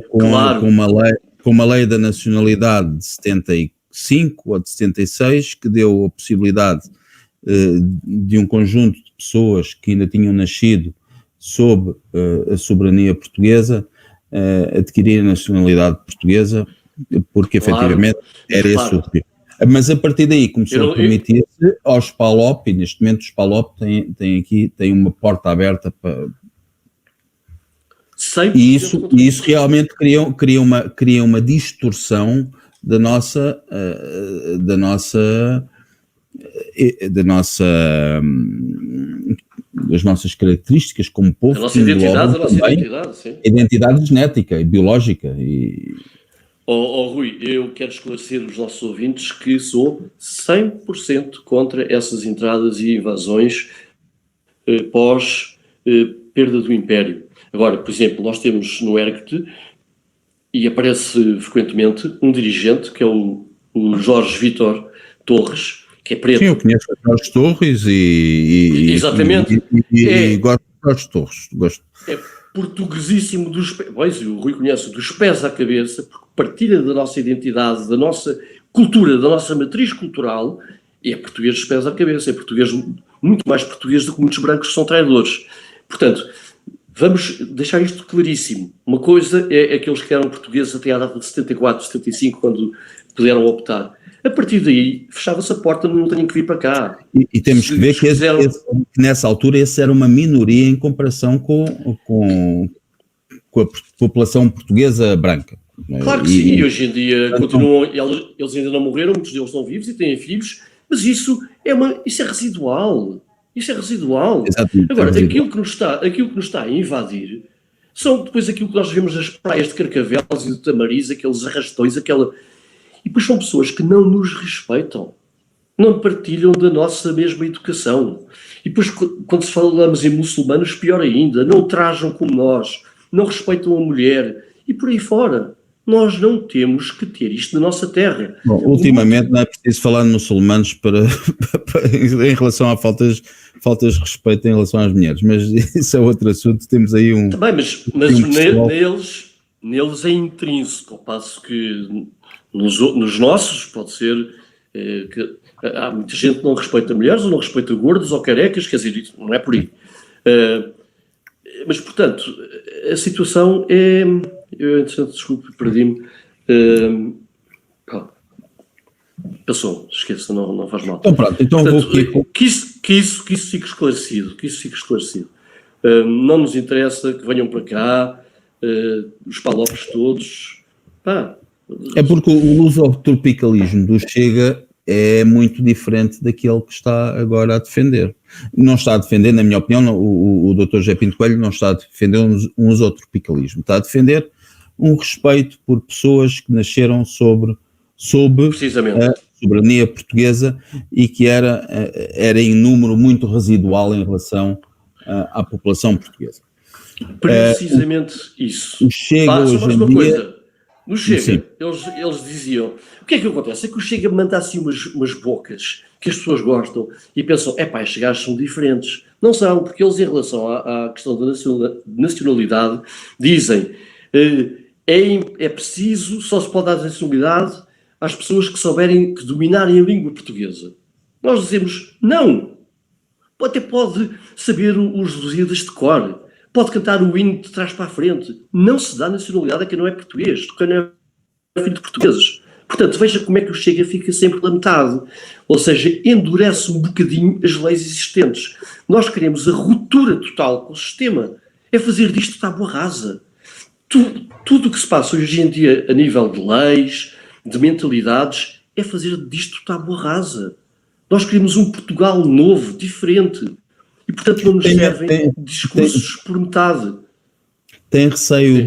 com uma lei da nacionalidade de 75 ou de 76 que deu a possibilidade de um conjunto de pessoas que ainda tinham nascido sob a soberania portuguesa adquirir a nacionalidade portuguesa, porque efetivamente era esse o objetivo. Mas a partir daí começou a permitir-se aos PALOP, e neste momento os PALOP têm uma porta aberta para... E isso realmente cria uma distorção das nossas características como povo. A nossa identidade, sim. Identidade genética e biológica. Rui, eu quero esclarecer os nossos ouvintes que sou 100% contra essas entradas e invasões pós perda do Império. Agora, por exemplo, nós temos no ERGT, e aparece frequentemente, um dirigente, que é o Jorge Vítor Torres, que é preto. Sim, eu conheço o Jorge Torres exatamente. E gosto de Jorge Torres. É portuguesíssimo dos pés. Pois, o Rui conhece dos pés à cabeça, porque partilha da nossa identidade, da nossa cultura, da nossa matriz cultural, e é português dos pés à cabeça, é português, muito mais português do que muitos brancos que são traidores. Portanto, vamos deixar isto claríssimo. Uma coisa é aqueles que eram portugueses até à data de 74, 75, quando puderam optar. A partir daí, fechava-se a porta, não tenham que vir para cá. E temos que ver que nessa altura esse era uma minoria em comparação com a população portuguesa branca. Claro que sim, e hoje em dia continuam, eles ainda não morreram, muitos deles estão vivos e têm filhos, mas isso é residual. Isso é residual. Exatamente. Agora, aquilo que nos está a invadir são depois aquilo que nós vemos nas praias de Carcavelos e de Tamariz, aqueles arrastões, E depois são pessoas que não nos respeitam, não partilham da nossa mesma educação. E depois, quando falamos em muçulmanos, pior ainda, não trajam como nós, não respeitam a mulher e por aí fora. Nós não temos que ter isto na nossa terra. Bom, ultimamente não é preciso falar de muçulmanos em relação a faltas de respeito em relação às mulheres, mas isso é outro assunto. Temos aí um... Também, mas neles é intrínseco, ao passo que nos nossos pode ser que há muita gente que não respeita mulheres ou não respeita gordos ou carecas, quer dizer, não é por aí. Mas, portanto, a situação é... Eu, desculpe, perdi-me. Passou, esqueça, não faz mal. Então pronto, então portanto, que isso que isso fique esclarecido, não nos interessa que venham para cá, os palopes todos, pá. É porque o lusotropicalismo do Chega é muito diferente daquele que está agora a defender. Não está a defender, na minha opinião, o Dr. José Pinto Coelho não está a defender um lusotropicalismo, está a defender um respeito por pessoas que nasceram sob a soberania portuguesa e que era em número muito residual em relação à população portuguesa. Precisamente isso. O Chega hoje em dia... Coisa. No Chega, eles diziam... O que é que acontece? É que o Chega manda assim umas bocas que as pessoas gostam e pensam, estes gajos são diferentes. Não são, porque eles, em relação à questão da nacionalidade, dizem é preciso, só se pode dar nacionalidade às pessoas que souberem, que dominarem a língua portuguesa. Nós dizemos, não. Até pode saber os Lusíadas de cor. Pode cantar o hino de trás para a frente. Não se dá nacionalidade a quem não é português, quem não é filho de portugueses. Portanto, veja como é que o Chega fica sempre pela metade. Ou seja, endurece um bocadinho as leis existentes. Nós queremos a ruptura total com o sistema. É fazer disto tábua rasa. Tudo o que se passa hoje em dia a nível de leis, de mentalidades, é fazer disto tábua rasa. Nós queremos um Portugal novo, diferente. E, portanto, não nos servem discursos por metade. Tem receio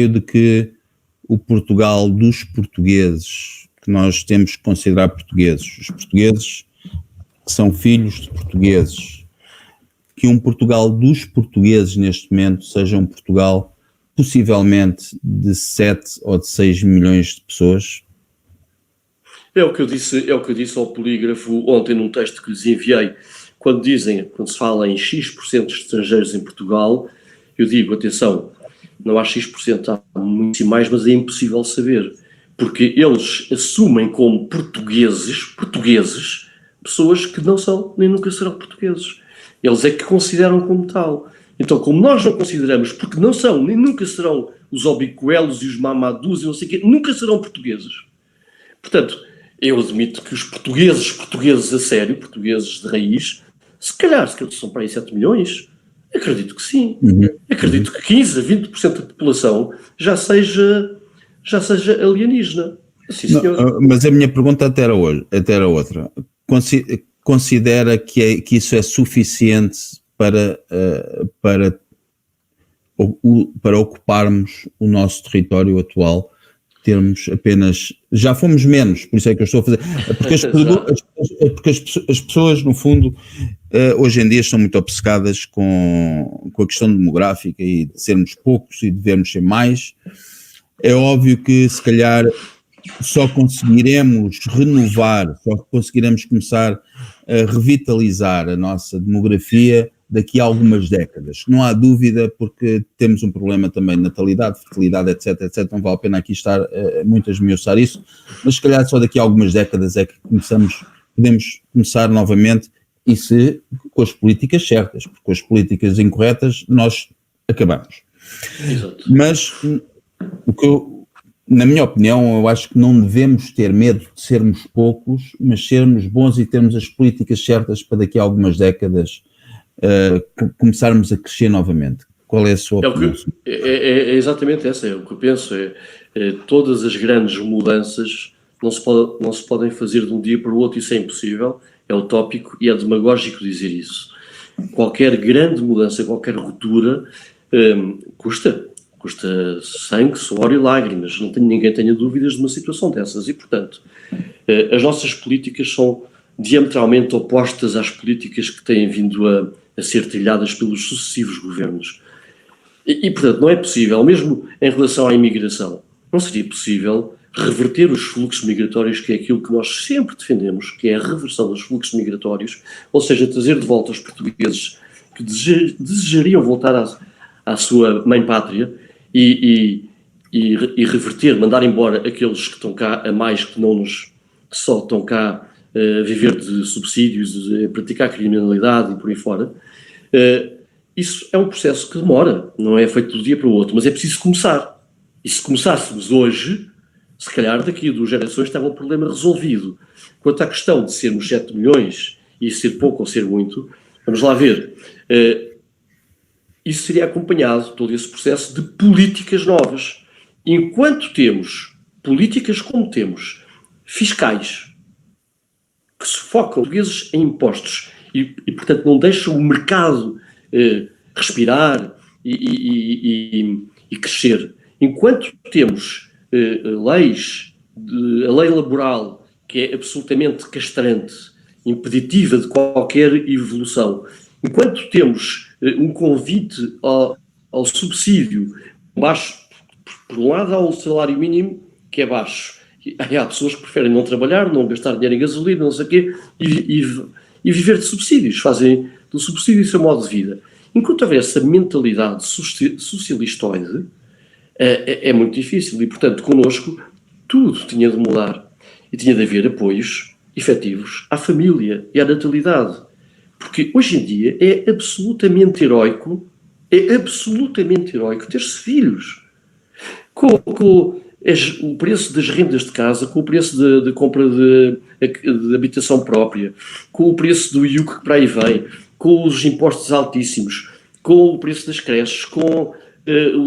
de que o Portugal dos portugueses, que nós temos que considerar portugueses, os portugueses que são filhos de portugueses, que um Portugal dos portugueses neste momento seja um Portugal possivelmente de 7 ou de 6 milhões de pessoas? É o que eu disse ao polígrafo ontem num texto que lhes enviei. Quando se fala em X% de estrangeiros em Portugal, eu digo, atenção, não há X%, há muitos mais, mas é impossível saber. Porque eles assumem como portugueses, pessoas que não são, nem nunca serão portugueses. Eles é que consideram como tal. Então, como nós não consideramos, porque não são, nem nunca serão os Obicoelos e os Mamadus e não sei o quê, nunca serão portugueses. Portanto, eu admito que os portugueses a sério, portugueses de raiz, se calhar são para aí 7 milhões, acredito que sim. Acredito que 15 a 20% da população já seja alienígena. Sim, senhor. Mas a minha pergunta até era outra. Considera que isso é suficiente para ocuparmos o nosso território atual? Termos apenas... Já fomos menos, por isso é que eu estou a fazer... Porque as pessoas, no fundo, hoje em dia estão muito obcecadas com a questão demográfica e de sermos poucos e devemos ser mais. É óbvio que, se calhar, só conseguiremos renovar, só conseguiremos começar a revitalizar a nossa demografia daqui a algumas décadas. Não há dúvida, porque temos um problema também de natalidade, fertilidade, etc. Não vale a pena aqui estar muito a esmiuçar isso, mas se calhar só daqui a algumas décadas é que podemos começar novamente, e se com as políticas certas, porque com as políticas incorretas nós acabamos. Exato. Mas na minha opinião, eu acho que não devemos ter medo de sermos poucos, mas sermos bons e termos as políticas certas para daqui a algumas décadas começarmos a crescer novamente. Qual é a sua opinião? É exatamente essa, é o que eu penso. Todas as grandes mudanças não se podem fazer de um dia para o outro, isso é impossível, é utópico e é demagógico dizer isso. Qualquer grande mudança, qualquer ruptura custa sangue, suor e lágrimas. Ninguém tenha dúvidas de uma situação dessas e, portanto, as nossas políticas são diametralmente opostas às políticas que têm vindo a ser trilhadas pelos sucessivos governos. E, portanto, não é possível, mesmo em relação à imigração, não seria possível reverter os fluxos migratórios, que é aquilo que nós sempre defendemos, que é a reversão dos fluxos migratórios, ou seja, trazer de volta os portugueses que desejariam voltar à sua mãe-pátria e reverter, mandar embora aqueles que estão cá a mais, que só estão cá a viver de subsídios, a praticar criminalidade e por aí fora. Isso é um processo que demora, não é feito de um dia para o outro, mas é preciso começar. E se começássemos hoje, se calhar daqui a 2 gerações estava o problema resolvido. Quanto à questão de sermos 7 milhões e ser pouco ou ser muito, vamos lá ver. Isso seria acompanhado, todo esse processo, de políticas novas. Enquanto temos políticas como temos, fiscais, que se focam portugueses em impostos e portanto, não deixam o mercado respirar e crescer. Enquanto temos leis, a lei laboral, que é absolutamente castrante, impeditiva de qualquer evolução, enquanto temos um convite ao subsídio baixo, por um lado há o salário mínimo, que é baixo. Há pessoas que preferem não trabalhar, não gastar dinheiro em gasolina, não sei o quê, e viver de subsídios, fazem do subsídio o seu modo de vida. Enquanto houver essa mentalidade socialistoide, é muito difícil e, portanto, connosco tudo tinha de mudar e tinha de haver apoios efetivos à família e à natalidade. Porque hoje em dia é absolutamente heroico ter-se filhos. Com o preço das rendas de casa, com o preço de compra de habitação própria, com o preço do IUC que para aí vem, com os impostos altíssimos, com o preço das creches, com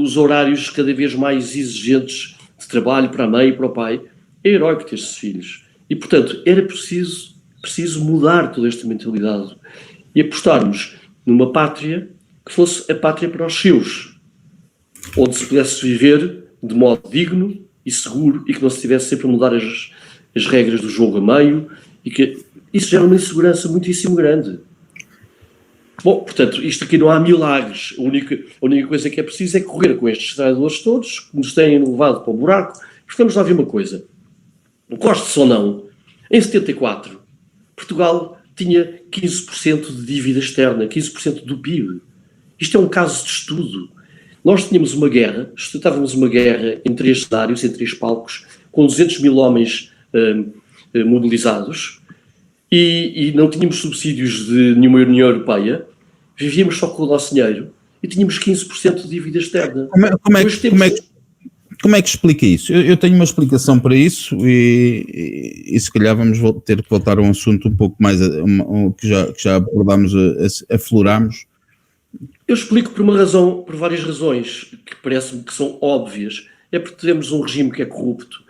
os horários cada vez mais exigentes de trabalho para a mãe e para o pai, é heróico ter-se filhos. E, portanto, era preciso mudar toda esta mentalidade e apostarmos numa pátria que fosse a pátria para os seus, onde se pudesse viver de modo digno e seguro e que não se tivesse sempre a mudar as regras do jogo a meio e que isso gera uma insegurança muitíssimo grande. Bom, portanto, isto aqui não há milagres. A única coisa que é preciso é correr com estes traidores todos que nos têm levado para o buraco. Porque vamos lá ver uma coisa. Goste-se ou não, em 74, Portugal tinha 15% de dívida externa, 15% do PIB. Isto é um caso de estudo. Nós tínhamos uma guerra, estávamos uma guerra em 3 cenários, em 3 palcos, com 200 mil homens mobilizados e não tínhamos subsídios de nenhuma União Europeia, vivíamos só com o nosso dinheiro e tínhamos 15% de dívida externa. Como é que explica isso? Eu tenho uma explicação para isso e se calhar vamos ter que voltar a um assunto um pouco mais que já abordámos, aflorámos. Eu explico por várias razões que parece-me que são óbvias. É porque temos um regime que é corrupto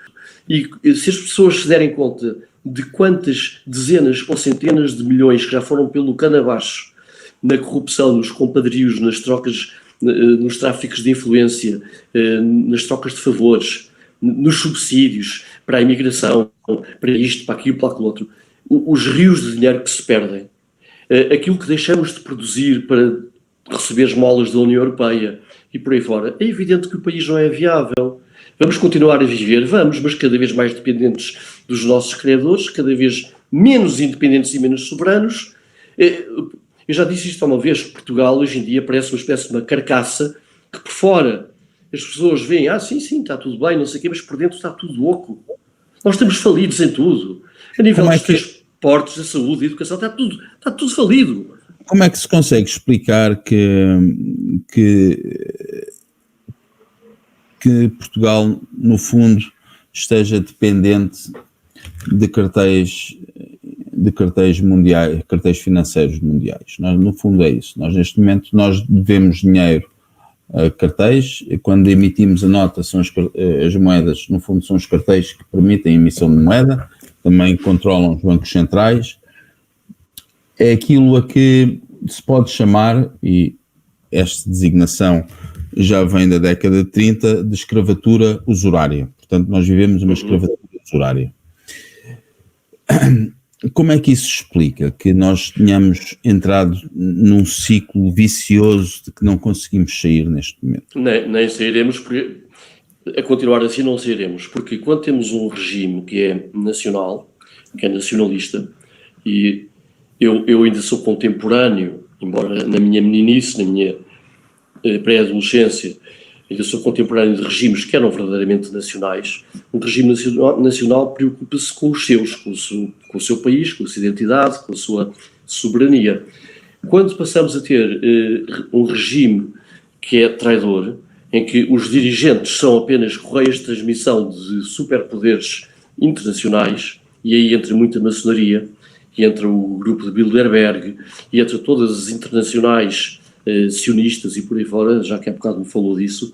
e se as pessoas se derem conta de quantas dezenas ou centenas de milhões que já foram pelo cano abaixo na corrupção, nos compadrios, nas trocas, nos tráficos de influência, nas trocas de favores, nos subsídios para a imigração, para isto, para aquilo, para aquilo outro, os rios de dinheiro que se perdem, aquilo que deixamos de produzir para receber esmolas da União Europeia e por aí fora, é evidente que o país não é viável. Vamos continuar a viver, mas cada vez mais dependentes dos nossos credores, cada vez menos independentes e menos soberanos. Eu já disse isto uma vez, Portugal hoje em dia parece uma espécie de uma carcaça que por fora as pessoas veem, sim, está tudo bem, não sei o quê, mas por dentro está tudo oco. Nós estamos falidos em tudo. A nível dos transportes, da saúde, da educação, está tudo falido. Como é que se consegue explicar que Portugal, no fundo, esteja dependente de cartéis mundiais, cartéis financeiros mundiais? No fundo é isso. Nós, neste momento, devemos dinheiro a cartéis. Quando emitimos a nota, são as moedas, no fundo, são os cartéis que permitem a emissão de moeda, também controlam os bancos centrais. É aquilo a que se pode chamar, e esta designação já vem da década de 30, de escravatura usurária. Portanto, nós vivemos uma escravatura usurária. Como é que isso explica que nós tenhamos entrado num ciclo vicioso de que não conseguimos sair neste momento? Nem sairemos, porque a continuar assim não sairemos, porque quando temos um regime que é nacional, que é nacionalista, e eu ainda sou contemporâneo, embora na minha meninice, na minha pré-adolescência, ainda sou contemporâneo de regimes que eram verdadeiramente nacionais. Um regime nacional preocupa-se com os seus, com o seu país, com a sua identidade, com a sua soberania. Quando passamos a ter um regime que é traidor, em que os dirigentes são apenas correias de transmissão de superpoderes internacionais, e aí entra muita maçonaria, e entre o grupo de Bilderberg, e entre todas as internacionais sionistas e por aí fora, já que há bocado me falou disso,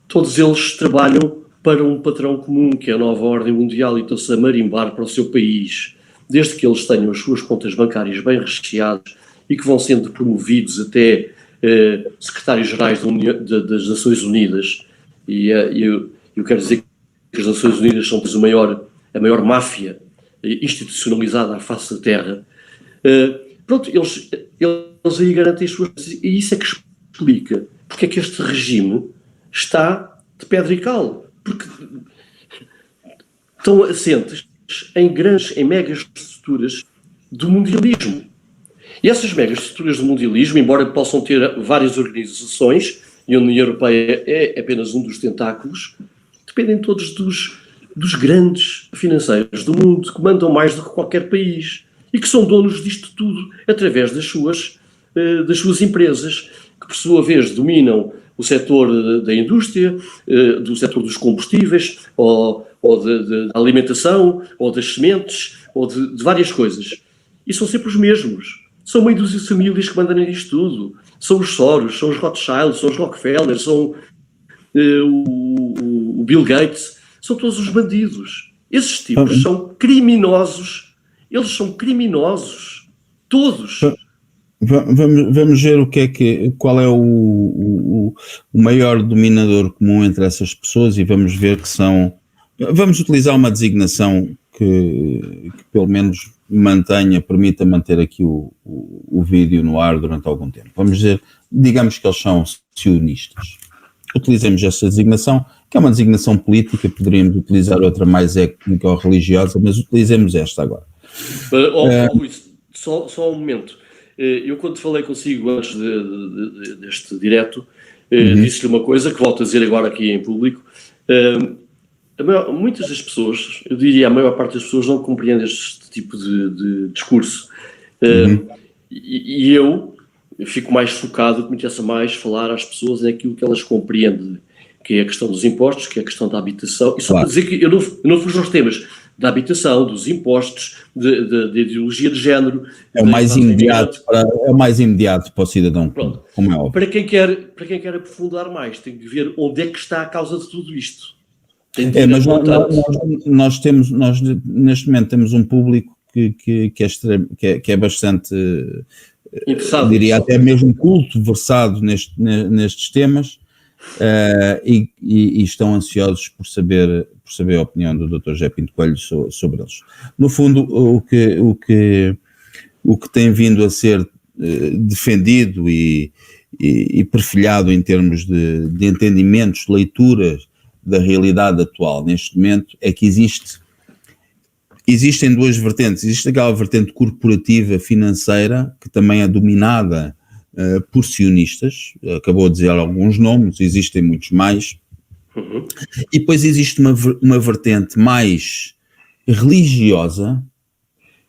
todos eles trabalham para um patrão comum, que é a nova ordem mundial, e estão-se a marimbar para o seu país, desde que eles tenham as suas contas bancárias bem recheadas e que vão sendo promovidos até secretários-gerais das Nações Unidas. E eu quero dizer que as Nações Unidas são a maior máfia institucionalizada à face da Terra. Pronto, eles aí garantem as suas... E isso é que explica porque é que este regime está de pedra e cal. Porque estão assentes em megas estruturas do mundialismo. E essas megas estruturas do mundialismo, embora possam ter várias organizações, e a União Europeia é apenas um dos tentáculos, dependem todos dos grandes financeiros do mundo, que mandam mais do que qualquer país, e que são donos disto tudo através das suas empresas, que por sua vez dominam o setor da indústria, do setor dos combustíveis, ou da alimentação, ou das sementes, ou de várias coisas. E são sempre os mesmos. São meio dúzia de famílias que mandam nisto tudo. São os Soros, são os Rothschild, são os Rockefeller, são o Bill Gates. São todos os bandidos. Esses tipos são criminosos. Eles são criminosos. Todos. Vamos ver qual é o maior dominador comum entre essas pessoas e vamos ver que são... Vamos utilizar uma designação que pelo menos permita manter aqui o vídeo no ar durante algum tempo. Vamos dizer, digamos que eles são sionistas. Utilizemos essa designação, que é uma designação política, poderíamos utilizar outra mais étnica ou religiosa, mas utilizemos esta agora. Luís, só um momento. Eu quando falei consigo antes deste direto, disse-lhe uma coisa que volto a dizer agora aqui em público. Muitas das pessoas, eu diria a maior parte das pessoas, não compreende este tipo de discurso. E eu fico mais focado, que me interessa mais falar às pessoas naquilo que elas compreendem, que é a questão dos impostos, que é a questão da habitação. E só para dizer que eu não fujo aos temas da habitação, dos impostos, da ideologia de género. É o mais imediato para o cidadão. Pronto. Como é óbvio. Para quem quer aprofundar mais, tem que ver onde é que está a causa de tudo isto. Mas nós neste momento temos um público que é bastante interessado, diria até mesmo culto, versado nestes temas, e estão ansiosos por saber a opinião do Dr. José Pinto Coelho sobre eles. No fundo, o que tem vindo a ser defendido e perfilhado em termos de entendimentos, leituras da realidade atual neste momento é que existem duas vertentes. Existe aquela vertente corporativa financeira que também é dominada por sionistas, acabou de dizer alguns nomes, existem muitos mais, e depois existe uma vertente mais religiosa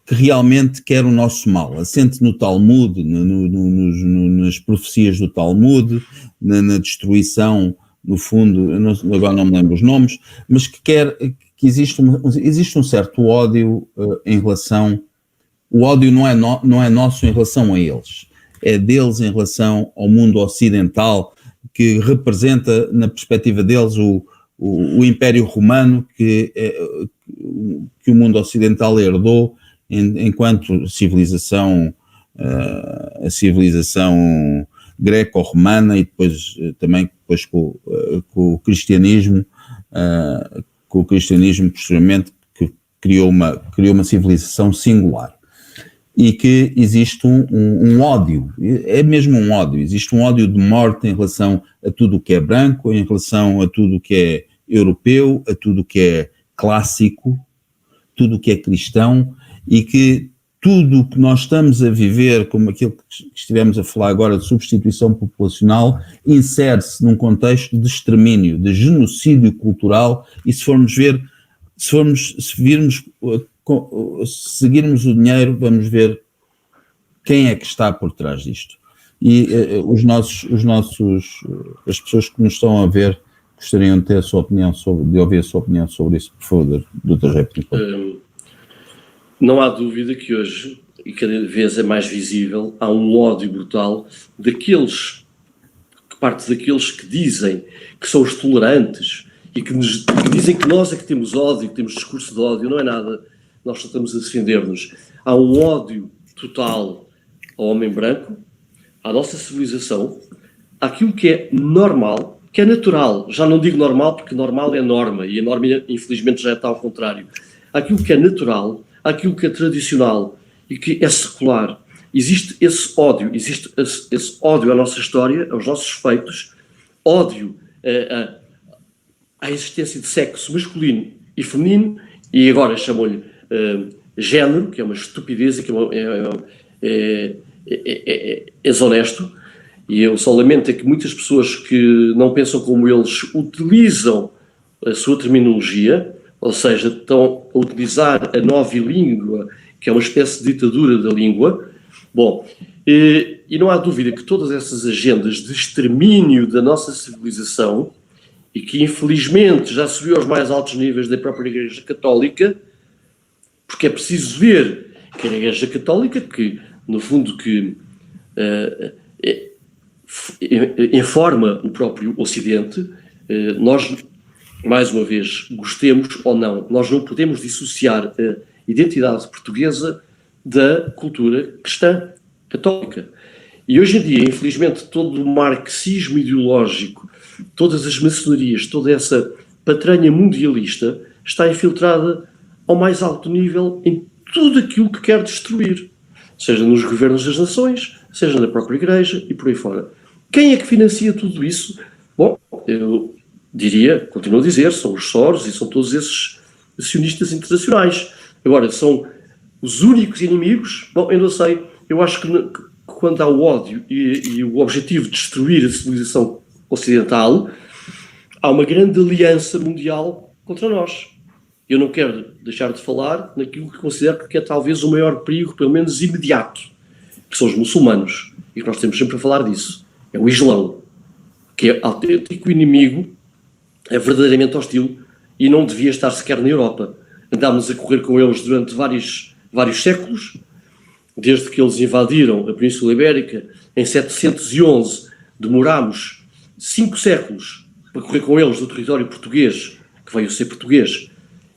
que realmente quer o nosso mal, assente no Talmud, nas profecias do Talmud, na destruição, no fundo, agora não me lembro os nomes, mas que quer que existe um certo ódio em relação... O ódio não é nosso em relação a eles, é deles em relação ao mundo ocidental, que representa, na perspectiva deles, o Império Romano que o mundo ocidental herdou enquanto civilização, a civilização greco-romana, e depois com o cristianismo, posteriormente, que criou uma civilização singular. E que existe um ódio, é mesmo um ódio, existe um ódio de morte em relação a tudo o que é branco, em relação a tudo o que é europeu, a tudo o que é clássico, tudo o que é cristão, e que tudo o que nós estamos a viver, como aquilo que estivemos a falar agora de substituição populacional, insere-se num contexto de extermínio, de genocídio cultural, e se seguirmos o dinheiro, vamos ver quem é que está por trás disto. E as pessoas que nos estão a ver gostariam de ter a sua opinião de ouvir a sua opinião sobre isso, por favor, Dr. José Pinto. Não há dúvida que hoje, e cada vez é mais visível, há um ódio brutal daqueles, que parte daqueles que dizem que são os tolerantes e que dizem que nós é que temos ódio, que temos discurso de ódio. Não é nada, nós só estamos a defender-nos. Há um ódio total ao homem branco, à nossa civilização, àquilo que é normal, que é natural. Já não digo normal, porque normal é norma, e a norma, infelizmente, já está ao contrário. Àquilo que é natural, àquilo que é tradicional e que é secular. Existe esse ódio à nossa história, aos nossos feitos, ódio à existência de sexo masculino e feminino, e agora chamam-lhe género, que é uma estupidez e que é desonesto. E eu só lamento é que muitas pessoas que não pensam como eles utilizam a sua terminologia, ou seja, estão a utilizar a nova língua, que é uma espécie de ditadura da língua. Bom, e não há dúvida que todas essas agendas de extermínio da nossa civilização, e que infelizmente já subiu aos mais altos níveis da própria Igreja Católica, porque é preciso ver que a Igreja Católica, que no fundo que informa o próprio Ocidente, nós, mais uma vez, gostemos ou não, nós não podemos dissociar a identidade portuguesa da cultura cristã, católica. E hoje em dia, infelizmente, todo o marxismo ideológico, todas as maçonarias, toda essa patranha mundialista está infiltrada ao mais alto nível em tudo aquilo que quer destruir, seja nos governos das nações, seja na própria Igreja e por aí fora. Quem é que financia tudo isso? Bom, eu diria, continuo a dizer, são os Soros e são todos esses acionistas internacionais. Agora, são os únicos inimigos? Bom, eu não sei. Eu acho que quando há o ódio e o objetivo de destruir a civilização ocidental, há uma grande aliança mundial contra nós. Eu não quero deixar de falar naquilo que considero que é talvez o maior perigo, pelo menos imediato, que são os muçulmanos. E que nós temos sempre a falar disso. É o Islão, que é autêntico inimigo, é verdadeiramente hostil e não devia estar sequer na Europa. Andámos a correr com eles durante vários séculos, desde que eles invadiram a Península Ibérica em 711, demorámos 5 séculos para correr com eles do território português, que veio a ser português,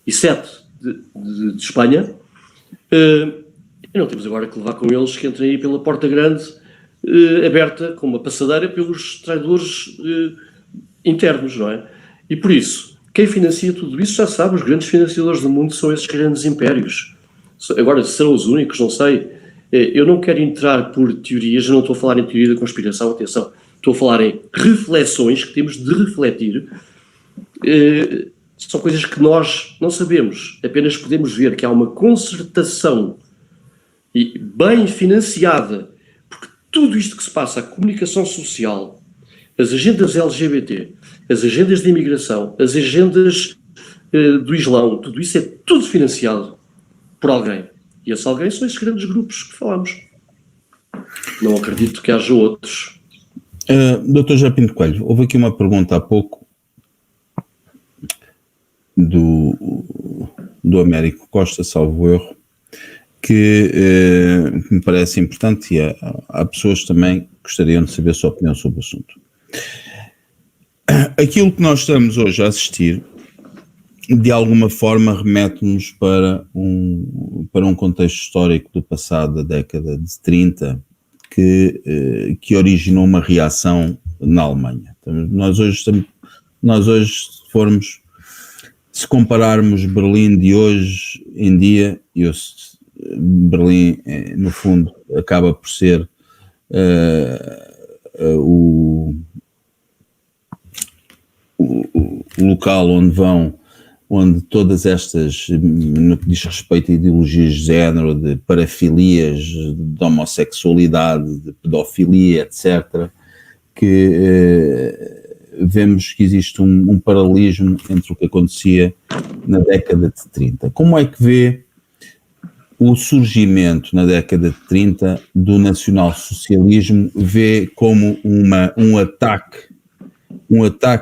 e 7 de Espanha, e não temos agora que levar com eles que entrem aí pela porta grande, aberta com uma passadeira pelos traidores internos, não é? E por isso, quem financia tudo isso já sabe, os grandes financiadores do mundo são esses grandes impérios. Agora, serão os únicos, não sei. Eu não quero entrar por teorias, eu não estou a falar em teoria da conspiração, atenção, estou a falar em reflexões que temos de refletir. São coisas que nós não sabemos, apenas podemos ver que há uma concertação e bem financiada, porque tudo isto que se passa, a comunicação social, as agendas LGBT, as agendas de imigração, as agendas do Islão, tudo isso é tudo financiado por alguém. E esse alguém são esses grandes grupos que falamos. Não acredito que haja outros. Dr. José Pinto Coelho, houve aqui uma pergunta há pouco do Américo Costa, salvo erro, que me parece importante e há pessoas também que gostariam de saber a sua opinião sobre o assunto. Aquilo que nós estamos hoje a assistir, de alguma forma, remete-nos para um contexto histórico do passado, da década de 30, que originou uma reação na Alemanha. Então, nós hoje, se compararmos Berlim de hoje em dia, Berlim, no fundo, acaba por ser o local onde todas estas, no que diz respeito a ideologias de género, de parafilias, de homossexualidade, de pedofilia, etc., que vemos que existe um paralelismo entre o que acontecia na década de 30. Como é que vê o surgimento na década de 30 do nacionalsocialismo? Vê como um ataque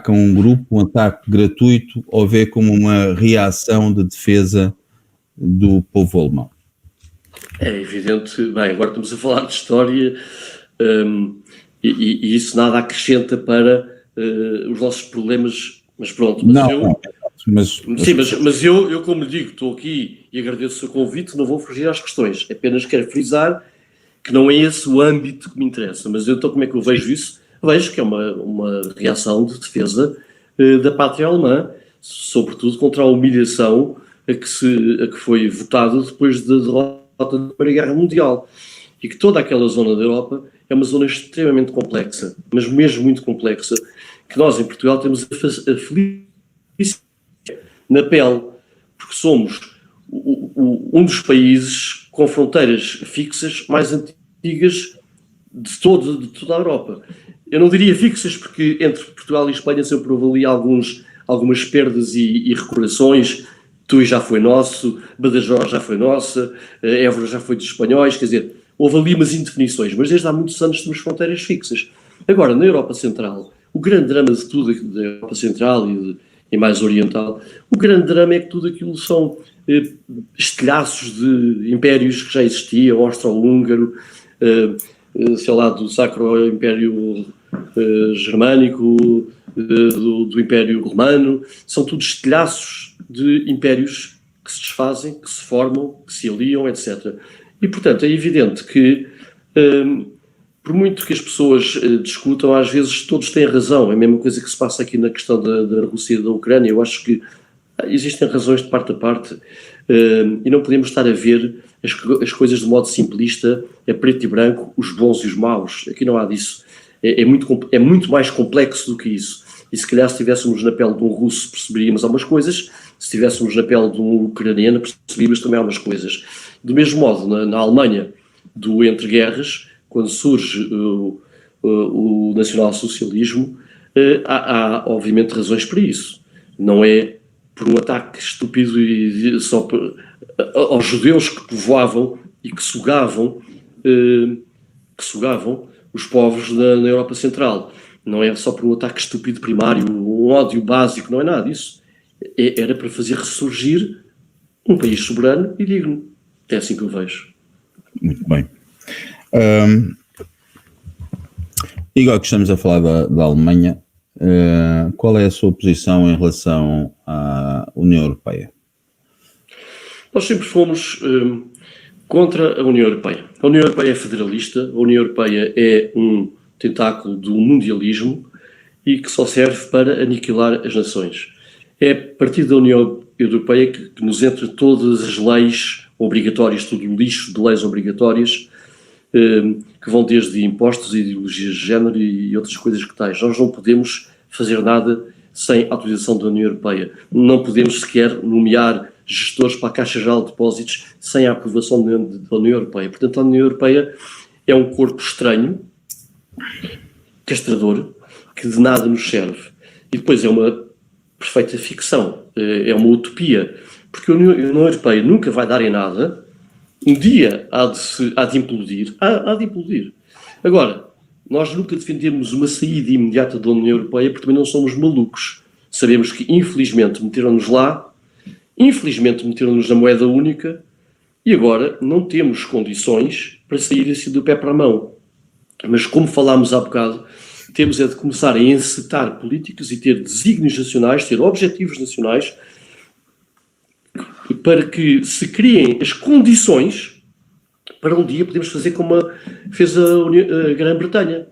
a um grupo, um ataque gratuito, ou vê como uma reação de defesa do povo alemão? É evidente, bem, agora estamos a falar de história, e isso nada acrescenta para os nossos problemas, mas pronto. Mas eu, como lhe digo, estou aqui e agradeço o seu convite, não vou fugir às questões, apenas quero frisar que não é esse o âmbito que me interessa. Mas então como é que eu vejo isso? Vejo que é uma reação de defesa da pátria alemã, sobretudo contra a humilhação a que foi votada depois da derrota da Primeira Guerra Mundial. E que toda aquela zona da Europa é uma zona extremamente complexa, mas mesmo muito complexa, que nós em Portugal temos a felicidade na pele, porque somos um dos países com fronteiras fixas mais antigas de toda a Europa. Eu não diria fixas, porque entre Portugal e Espanha sempre houve ali algumas perdas e recordações. Tui já foi nosso, Badajoz já foi nossa, Évora já foi dos espanhóis, quer dizer, houve ali umas indefinições, mas desde há muitos anos temos fronteiras fixas. Agora, na Europa Central, o grande drama de tudo, da Europa Central e mais oriental, o grande drama é que tudo aquilo são estilhaços de impérios que já existiam, o austro-húngaro, sei lá, do Sacro Império Germânico, do Império Romano, são tudo estilhaços de impérios que se desfazem, que se formam, que se aliam, etc. E, portanto, é evidente que, por muito que as pessoas discutam, às vezes todos têm razão. É a mesma coisa que se passa aqui na questão da Rússia e da Ucrânia. Eu acho que existem razões de parte a parte, e não podemos estar a ver as coisas de modo simplista, é preto e branco, os bons e os maus. Aqui não há disso. É muito mais complexo do que isso. E se calhar se estivéssemos na pele de um russo perceberíamos algumas coisas, se estivéssemos na pele de um ucraniano perceberíamos também algumas coisas. Do mesmo modo, na Alemanha, do entre-guerras, quando surge o nacionalsocialismo, há obviamente razões para isso. Não é por um ataque estúpido e só aos judeus que povoavam e que sugavam os povos na Europa Central. Não é só por um ataque estúpido primário, um ódio básico, não é nada disso. Era para fazer ressurgir um país soberano e digno. É assim que eu vejo. Muito bem. E agora que estamos a falar da Alemanha, qual é a sua posição em relação à União Europeia? Nós sempre fomos contra a União Europeia. A União Europeia é federalista, a União Europeia é um tentáculo do mundialismo e que só serve para aniquilar as nações. É a partir da União Europeia que nos entra todas as leis obrigatórias, todo o lixo de leis obrigatórias, que vão desde impostos, ideologias de género e outras coisas que tais. Nós não podemos fazer nada sem autorização da União Europeia. Não podemos sequer nomear gestores para a Caixa Geral de Depósitos sem a aprovação da União Europeia. Portanto, a União Europeia é um corpo estranho, castrador, que de nada nos serve. E depois é uma perfeita ficção, é uma utopia, porque a União Europeia nunca vai dar em nada, um dia há de implodir. Agora, nós nunca defendemos uma saída imediata da União Europeia porque também não somos malucos. Sabemos que, infelizmente, meteram-nos lá, infelizmente meteram-nos na moeda única e agora não temos condições para sair assim do pé para a mão. Mas, como falámos há bocado, temos é de começar a encetar políticas e ter desígnios nacionais, ter objetivos nacionais, para que se criem as condições para um dia podermos fazer como fez a Grã-Bretanha.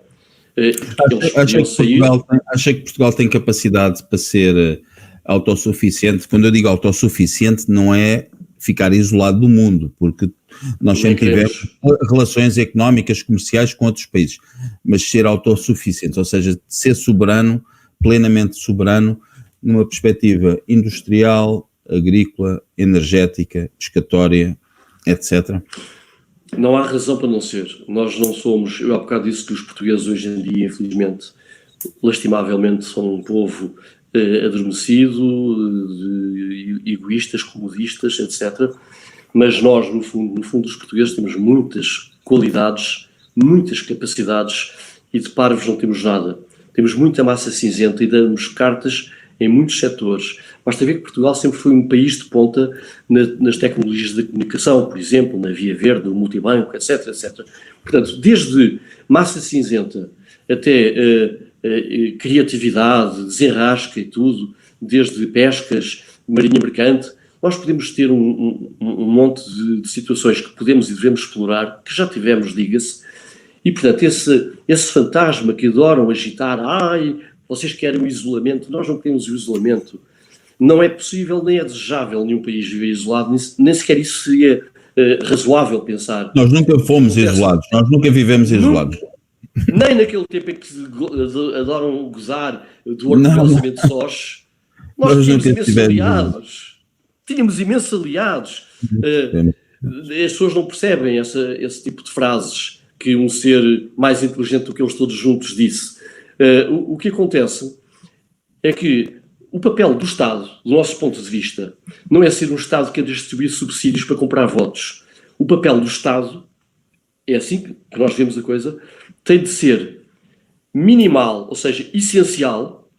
Acha que Portugal tem capacidade para ser autossuficiente? Quando eu digo autossuficiente, não é ficar isolado do mundo, porque nós sempre tivemos relações económicas, comerciais com outros países, mas ser autossuficiente, ou seja, ser soberano, plenamente soberano, numa perspectiva industrial, agrícola, energética, pescatória, etc. Não há razão para não ser. Nós não somos, eu há bocado disse que os portugueses hoje em dia, infelizmente, lastimavelmente, são um povo adormecido, egoístas, comodistas, etc. Mas nós, no fundo, os portugueses temos muitas qualidades, muitas capacidades e de parvos não temos nada. Temos muita massa cinzenta e damos cartas em muitos setores. Basta ver que Portugal sempre foi um país de ponta nas tecnologias da comunicação, por exemplo, na Via Verde, no multibanco, etc, etc. Portanto, desde massa cinzenta até criatividade, desenrasca e tudo, desde pescas, marinha mercante, nós podemos ter um monte de situações que podemos e devemos explorar, que já tivemos, diga-se, e, portanto, esse fantasma que adoram agitar, vocês querem o isolamento, nós não queremos o isolamento. Não é possível, nem é desejável nenhum país viver isolado, nem sequer isso seria razoável pensar. Nós nunca fomos isolados, nós nunca vivemos isolados. Nem naquele tempo em que adoram gozar do orgulhosamente sós, nós tínhamos imensos aliados. Tínhamos imensos aliados. As pessoas não percebem esse tipo de frases que um ser mais inteligente do que eles todos juntos disse. O que acontece é que o papel do Estado, do nosso ponto de vista, não é ser um Estado que anda a distribuir subsídios para comprar votos. O papel do Estado, é assim que nós vemos a coisa, tem de ser minimal, ou seja, essencial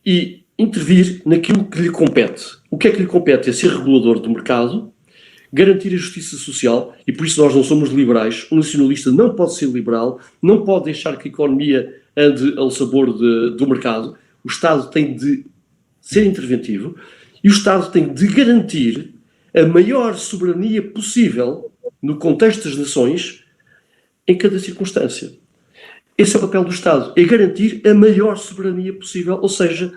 e intervir naquilo que lhe compete. O que é que lhe compete? É ser regulador do mercado, garantir a justiça social, e por isso nós não somos liberais. O nacionalista não pode ser liberal, não pode deixar que a economia ande ao sabor do mercado. O Estado tem de ser interventivo e o Estado tem de garantir a maior soberania possível no contexto das nações em cada circunstância. Esse é o papel do Estado, é garantir a maior soberania possível, ou seja,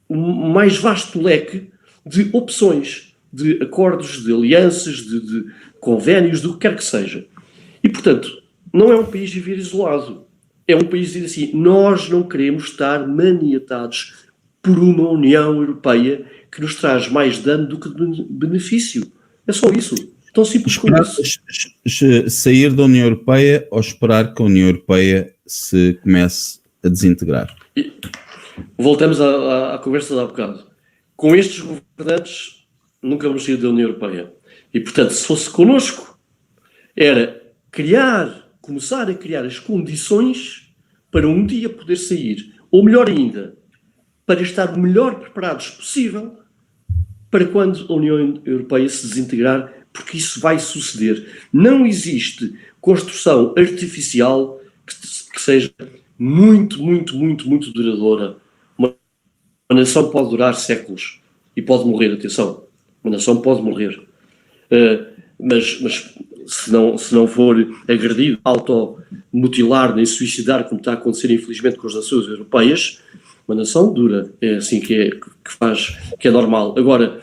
o mais vasto leque de opções, de acordos, de alianças, de convénios, do que quer que seja. E, portanto, não é um país viver isolado. É um país dizer assim, nós não queremos estar maniatados por uma União Europeia que nos traz mais dano do que benefício. É só isso. Tão simples como isso. Sair da União Europeia ou esperar que a União Europeia se comece a desintegrar? Voltamos à conversa de há bocado. Com estes governantes, nunca vamos sair da União Europeia. E, portanto, se fosse connosco, era começar a criar as condições para um dia poder sair. Ou melhor ainda, para estar o melhor preparados possível para quando a União Europeia se desintegrar, porque isso vai suceder. Não existe construção artificial que seja muito duradoura. Uma nação pode durar séculos e pode morrer, atenção. Uma nação pode morrer. Mas se não for agredido, automutilar nem suicidar, como está a acontecer infelizmente com as nações europeias, uma nação dura. É assim que é normal. Agora,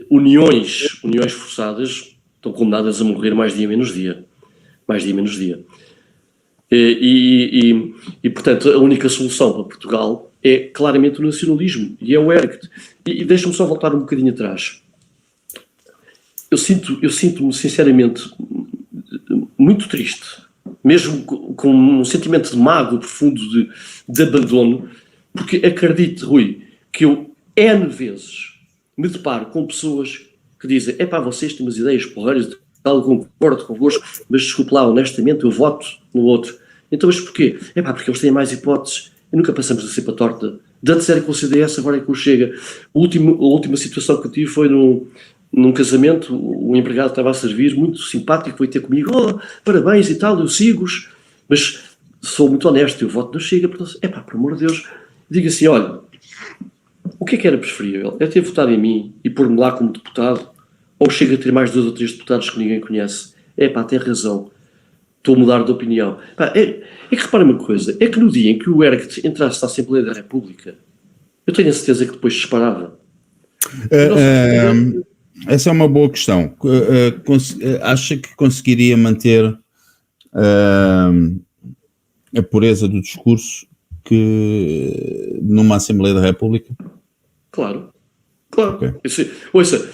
uniões forçadas estão condenadas a morrer mais dia menos dia. E, portanto, a única solução para Portugal é claramente o nacionalismo, e é o ERCT. E deixa-me só voltar um bocadinho atrás. Eu sinto-me, sinceramente, muito triste, mesmo com um sentimento de mágoa profundo de abandono, porque acredite, Rui, que eu N vezes me deparo com pessoas que dizem, vocês têm umas ideias porreiras, tal, concordo convosco, mas desculpe lá, honestamente, eu voto no outro. Então, mas porquê? Porque eles têm mais hipóteses. E nunca passamos a cepa torta. De antes era com o CDS, agora é com o Chega. A última situação que eu tive foi num casamento, o empregado estava a servir, muito simpático, foi ter comigo, parabéns e tal, eu sigo-os, mas sou muito honesto, eu voto no Chega, portanto, por amor de Deus, diga assim, olha, o que é que era preferível? É ter votado em mim e pôr-me lá como deputado, ou Chega a ter mais 2 ou 3 deputados que ninguém conhece? Tem razão, estou a mudar de opinião. É que repara uma coisa, é que no dia em que o ERCT entrasse na Assembleia da República, eu tenho a certeza que depois disparava. Essa é uma boa questão. Acha que conseguiria manter a pureza do discurso que numa Assembleia da República? Claro. Okay. Ouça,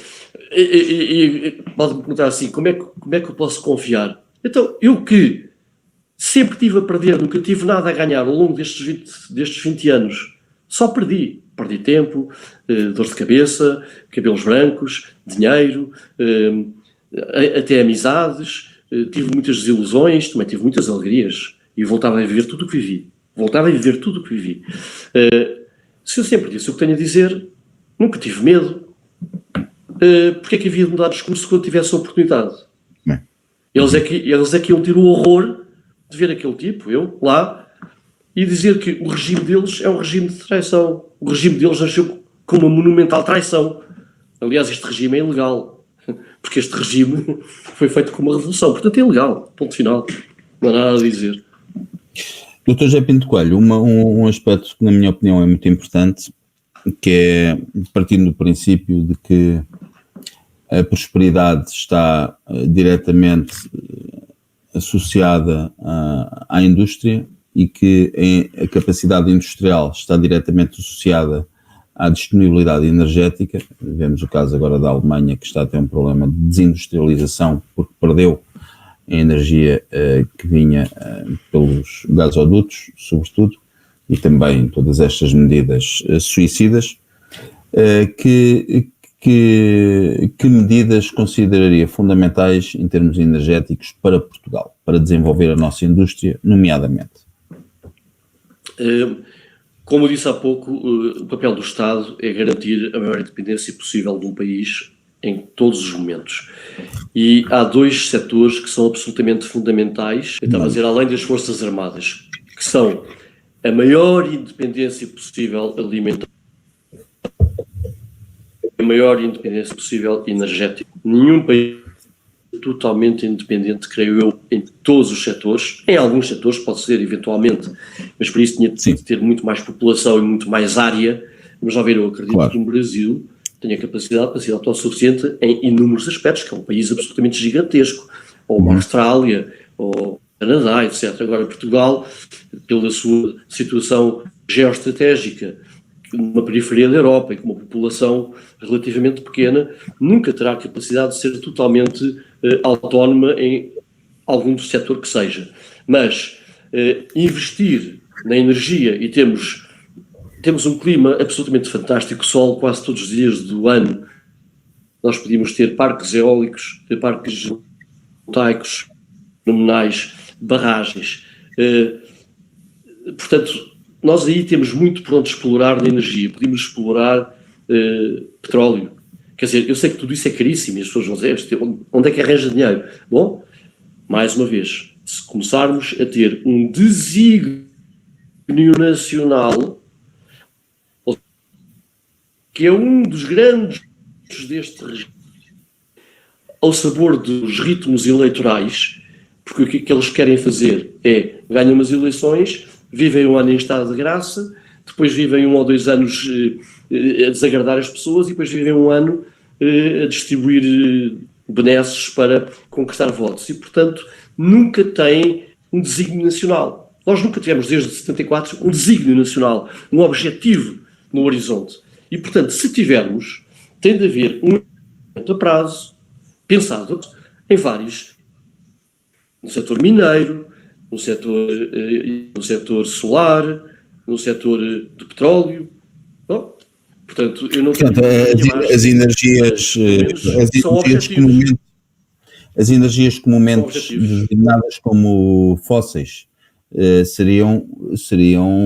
pode-me perguntar assim, como é que eu posso confiar? Então, eu que sempre tive a perder, nunca tive nada a ganhar ao longo destes 20 anos, só perdi tempo, dor de cabeça, cabelos brancos, dinheiro, até amizades, tive muitas desilusões, também tive muitas alegrias e voltava a viver tudo o que vivi. Se eu sempre disse o que tenho a dizer, nunca tive medo, porque é que havia de mudar de discurso quando tivesse a oportunidade? Eles é que iam ter o horror de ver aquele tipo, eu, lá, e dizer que o regime deles é um regime de traição. O regime deles nasceu com uma monumental traição. Aliás, este regime é ilegal, porque este regime foi feito com uma revolução, portanto é ilegal, ponto final, não há nada a dizer. Dr. José Pinto Coelho, um aspecto que na minha opinião é muito importante, que é partindo do princípio de que a prosperidade está diretamente associada à indústria e que a capacidade industrial está diretamente associada à disponibilidade energética. Vemos o caso agora da Alemanha, que está a ter um problema de desindustrialização porque perdeu a energia que vinha pelos gasodutos, sobretudo, e também todas estas medidas suicidas. Que medidas consideraria fundamentais em termos energéticos para Portugal, para desenvolver a nossa indústria, nomeadamente? Como eu disse há pouco, o papel do Estado é garantir a maior independência possível de um país em todos os momentos. E há dois setores que são absolutamente fundamentais, eu estava a dizer, além das Forças Armadas, que são a maior independência possível alimentar, a maior independência possível energética. Nenhum país é totalmente independente, creio eu, em todos os setores. Em alguns setores pode ser, eventualmente, mas para isso tinha de ter muito mais população e muito mais área. Mas, já ver, eu acredito que o Brasil tenha capacidade para ser autossuficiente em inúmeros aspectos, que é um país absolutamente gigantesco. Ou uma Austrália, ou Canadá, etc. Agora, Portugal, pela sua situação geoestratégica, numa periferia da Europa e com uma população relativamente pequena, nunca terá capacidade de ser totalmente autónoma em algum setor que seja. Mas investir na energia, e temos um clima absolutamente fantástico, sol quase todos os dias do ano, nós podíamos ter parques eólicos, parques fotovoltaicos fenomenais, barragens. Portanto, nós aí temos muito por onde explorar na energia. Podemos explorar petróleo. Quer dizer, eu sei que tudo isso é caríssimo e as pessoas vão dizer, onde é que arranja dinheiro? Bom, mais uma vez, se começarmos a ter um desígnio nacional, que é um dos grandes deste regime, ao sabor dos ritmos eleitorais, porque o que eles querem fazer é ganham umas eleições, vivem um ano em estado de graça, depois vivem 1 ou 2 anos a desagradar as pessoas e depois vivem um ano a distribuir benesses para conquistar votos. E, portanto, nunca têm um desígnio nacional. Nós nunca tivemos, desde 74, um desígnio nacional, um objetivo no horizonte. E, portanto, se tivermos, tem de haver um a prazo, pensado em vários, no setor mineiro, no setor solar, no setor de petróleo. Bom, portanto, eu não tenho... As energias comumente designadas como fósseis seriam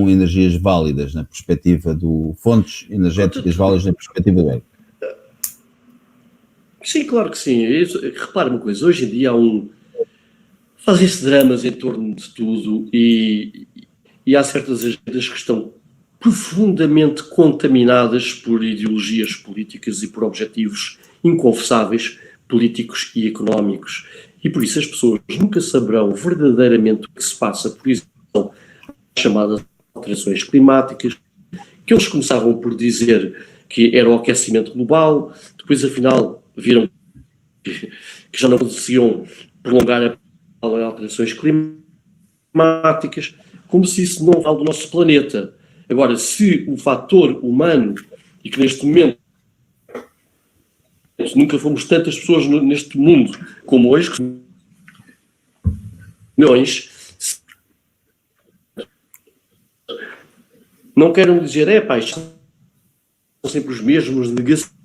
energias válidas na perspectiva fontes energéticas válidas na perspectiva do ERG. Sim, claro que sim. Repare uma coisa, hoje em dia fazem-se dramas em torno de tudo e há certas agendas que estão profundamente contaminadas por ideologias políticas e por objetivos inconfessáveis políticos e económicos. E por isso as pessoas nunca saberão verdadeiramente o que se passa, por exemplo, as chamadas alterações climáticas, que eles começavam por dizer que era o aquecimento global, depois afinal viram que já não conseguiam prolongar alterações climáticas, como se isso não vale do nosso planeta. Agora, se o fator humano, e que neste momento nunca fomos tantas pessoas neste mundo como hoje, milhões, não quero dizer, são sempre os mesmos negacionistas.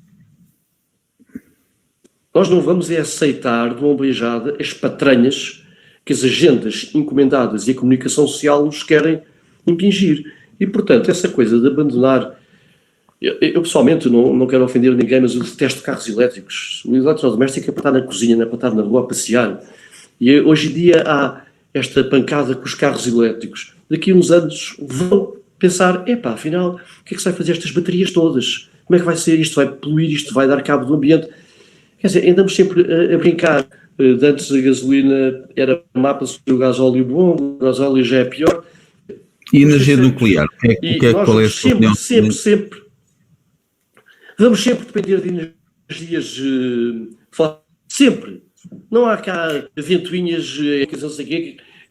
Nós não vamos aceitar de uma beijada as patranhas que as agendas encomendadas e a comunicação social nos querem impingir. E, portanto, essa coisa de abandonar Eu pessoalmente não quero ofender ninguém, mas eu detesto carros elétricos. O eletrodoméstico é para estar na cozinha, não é para estar na rua a passear. E hoje em dia há esta pancada com os carros elétricos. Daqui a uns anos vão pensar, afinal, o que é que se vai fazer estas baterias todas? Como é que vai ser? Isto vai poluir, isto vai dar cabo do ambiente. Quer dizer, andamos sempre a brincar. De antes a gasolina era má para subir o gasóleo bom, o gasóleo já é pior. E energia nuclear? Qual é a sua opinião? Sempre vamos sempre depender de energias fósseis. Sempre. Não há cá ventoinhas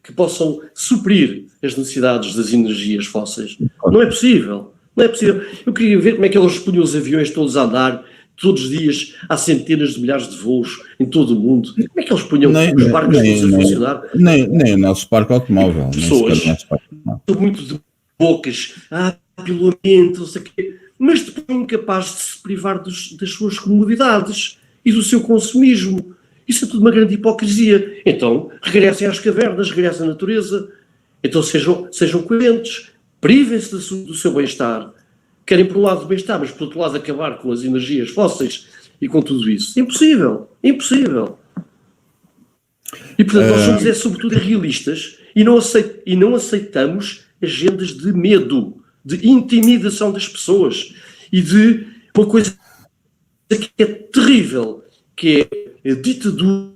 que possam suprir as necessidades das energias fósseis. Não é possível. Não é possível. Eu queria ver como é que eles punham os aviões todos a andar, todos os dias, há centenas de milhares de voos em todo o mundo. Como é que eles punham os barcos todos a funcionar? Nem o nosso parque automóvel. Pessoas são muito de bocas, pelo ambiente, não sei o quê, mas depois são incapazes de se privar das suas comodidades e do seu consumismo. Isso é tudo uma grande hipocrisia. Então, regressem às cavernas, regressem à natureza. Então, sejam coerentes, privem-se do seu bem-estar. Querem, por um lado, bem-estar, mas, por outro lado, acabar com as energias fósseis e com tudo isso. Impossível. Impossível. E, portanto, nós somos, sobretudo, realistas e não aceitamos agendas de medo, de intimidação das pessoas e de uma coisa que é terrível, que é a ditadura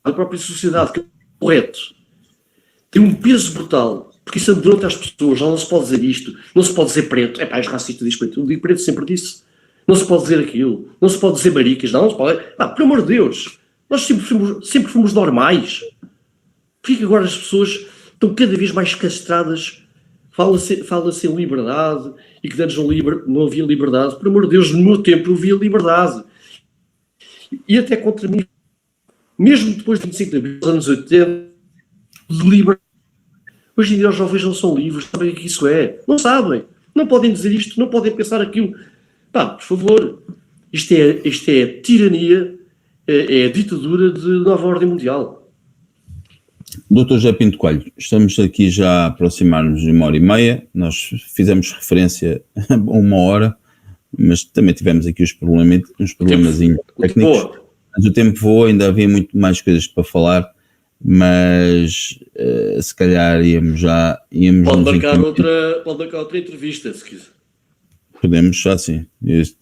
da própria sociedade, que é correto. Tem um peso brutal, porque isso amedronta as pessoas. Não se pode dizer isto, não se pode dizer preto. És racista, diz preto. Eu digo preto, sempre disse. Não se pode dizer aquilo, não se pode dizer maricas, não se pode. Por amor de Deus, nós sempre fomos normais. Por que agora as pessoas estão cada vez mais castradas? Fala-se em liberdade e que antes não havia liberdade. Por amor de Deus, no meu tempo havia liberdade. E até contra mim, mesmo depois de 25 de abril, dos anos 80, de liberdade. Hoje em dia os jovens não são livres, sabem o que isso é? Não sabem, não podem dizer isto, não podem pensar aquilo. Por favor, isto é a tirania, é a ditadura de nova ordem mundial. Dr. José Pinto Coelho, estamos aqui já a aproximar-nos de 1h30, nós fizemos referência a 1 hora, mas também tivemos aqui uns problemazinhos técnicos, mas o tempo voou, ainda havia muito mais coisas para falar, mas se calhar íamos pode marcar outra entrevista, se quiser. Podemos, já sim.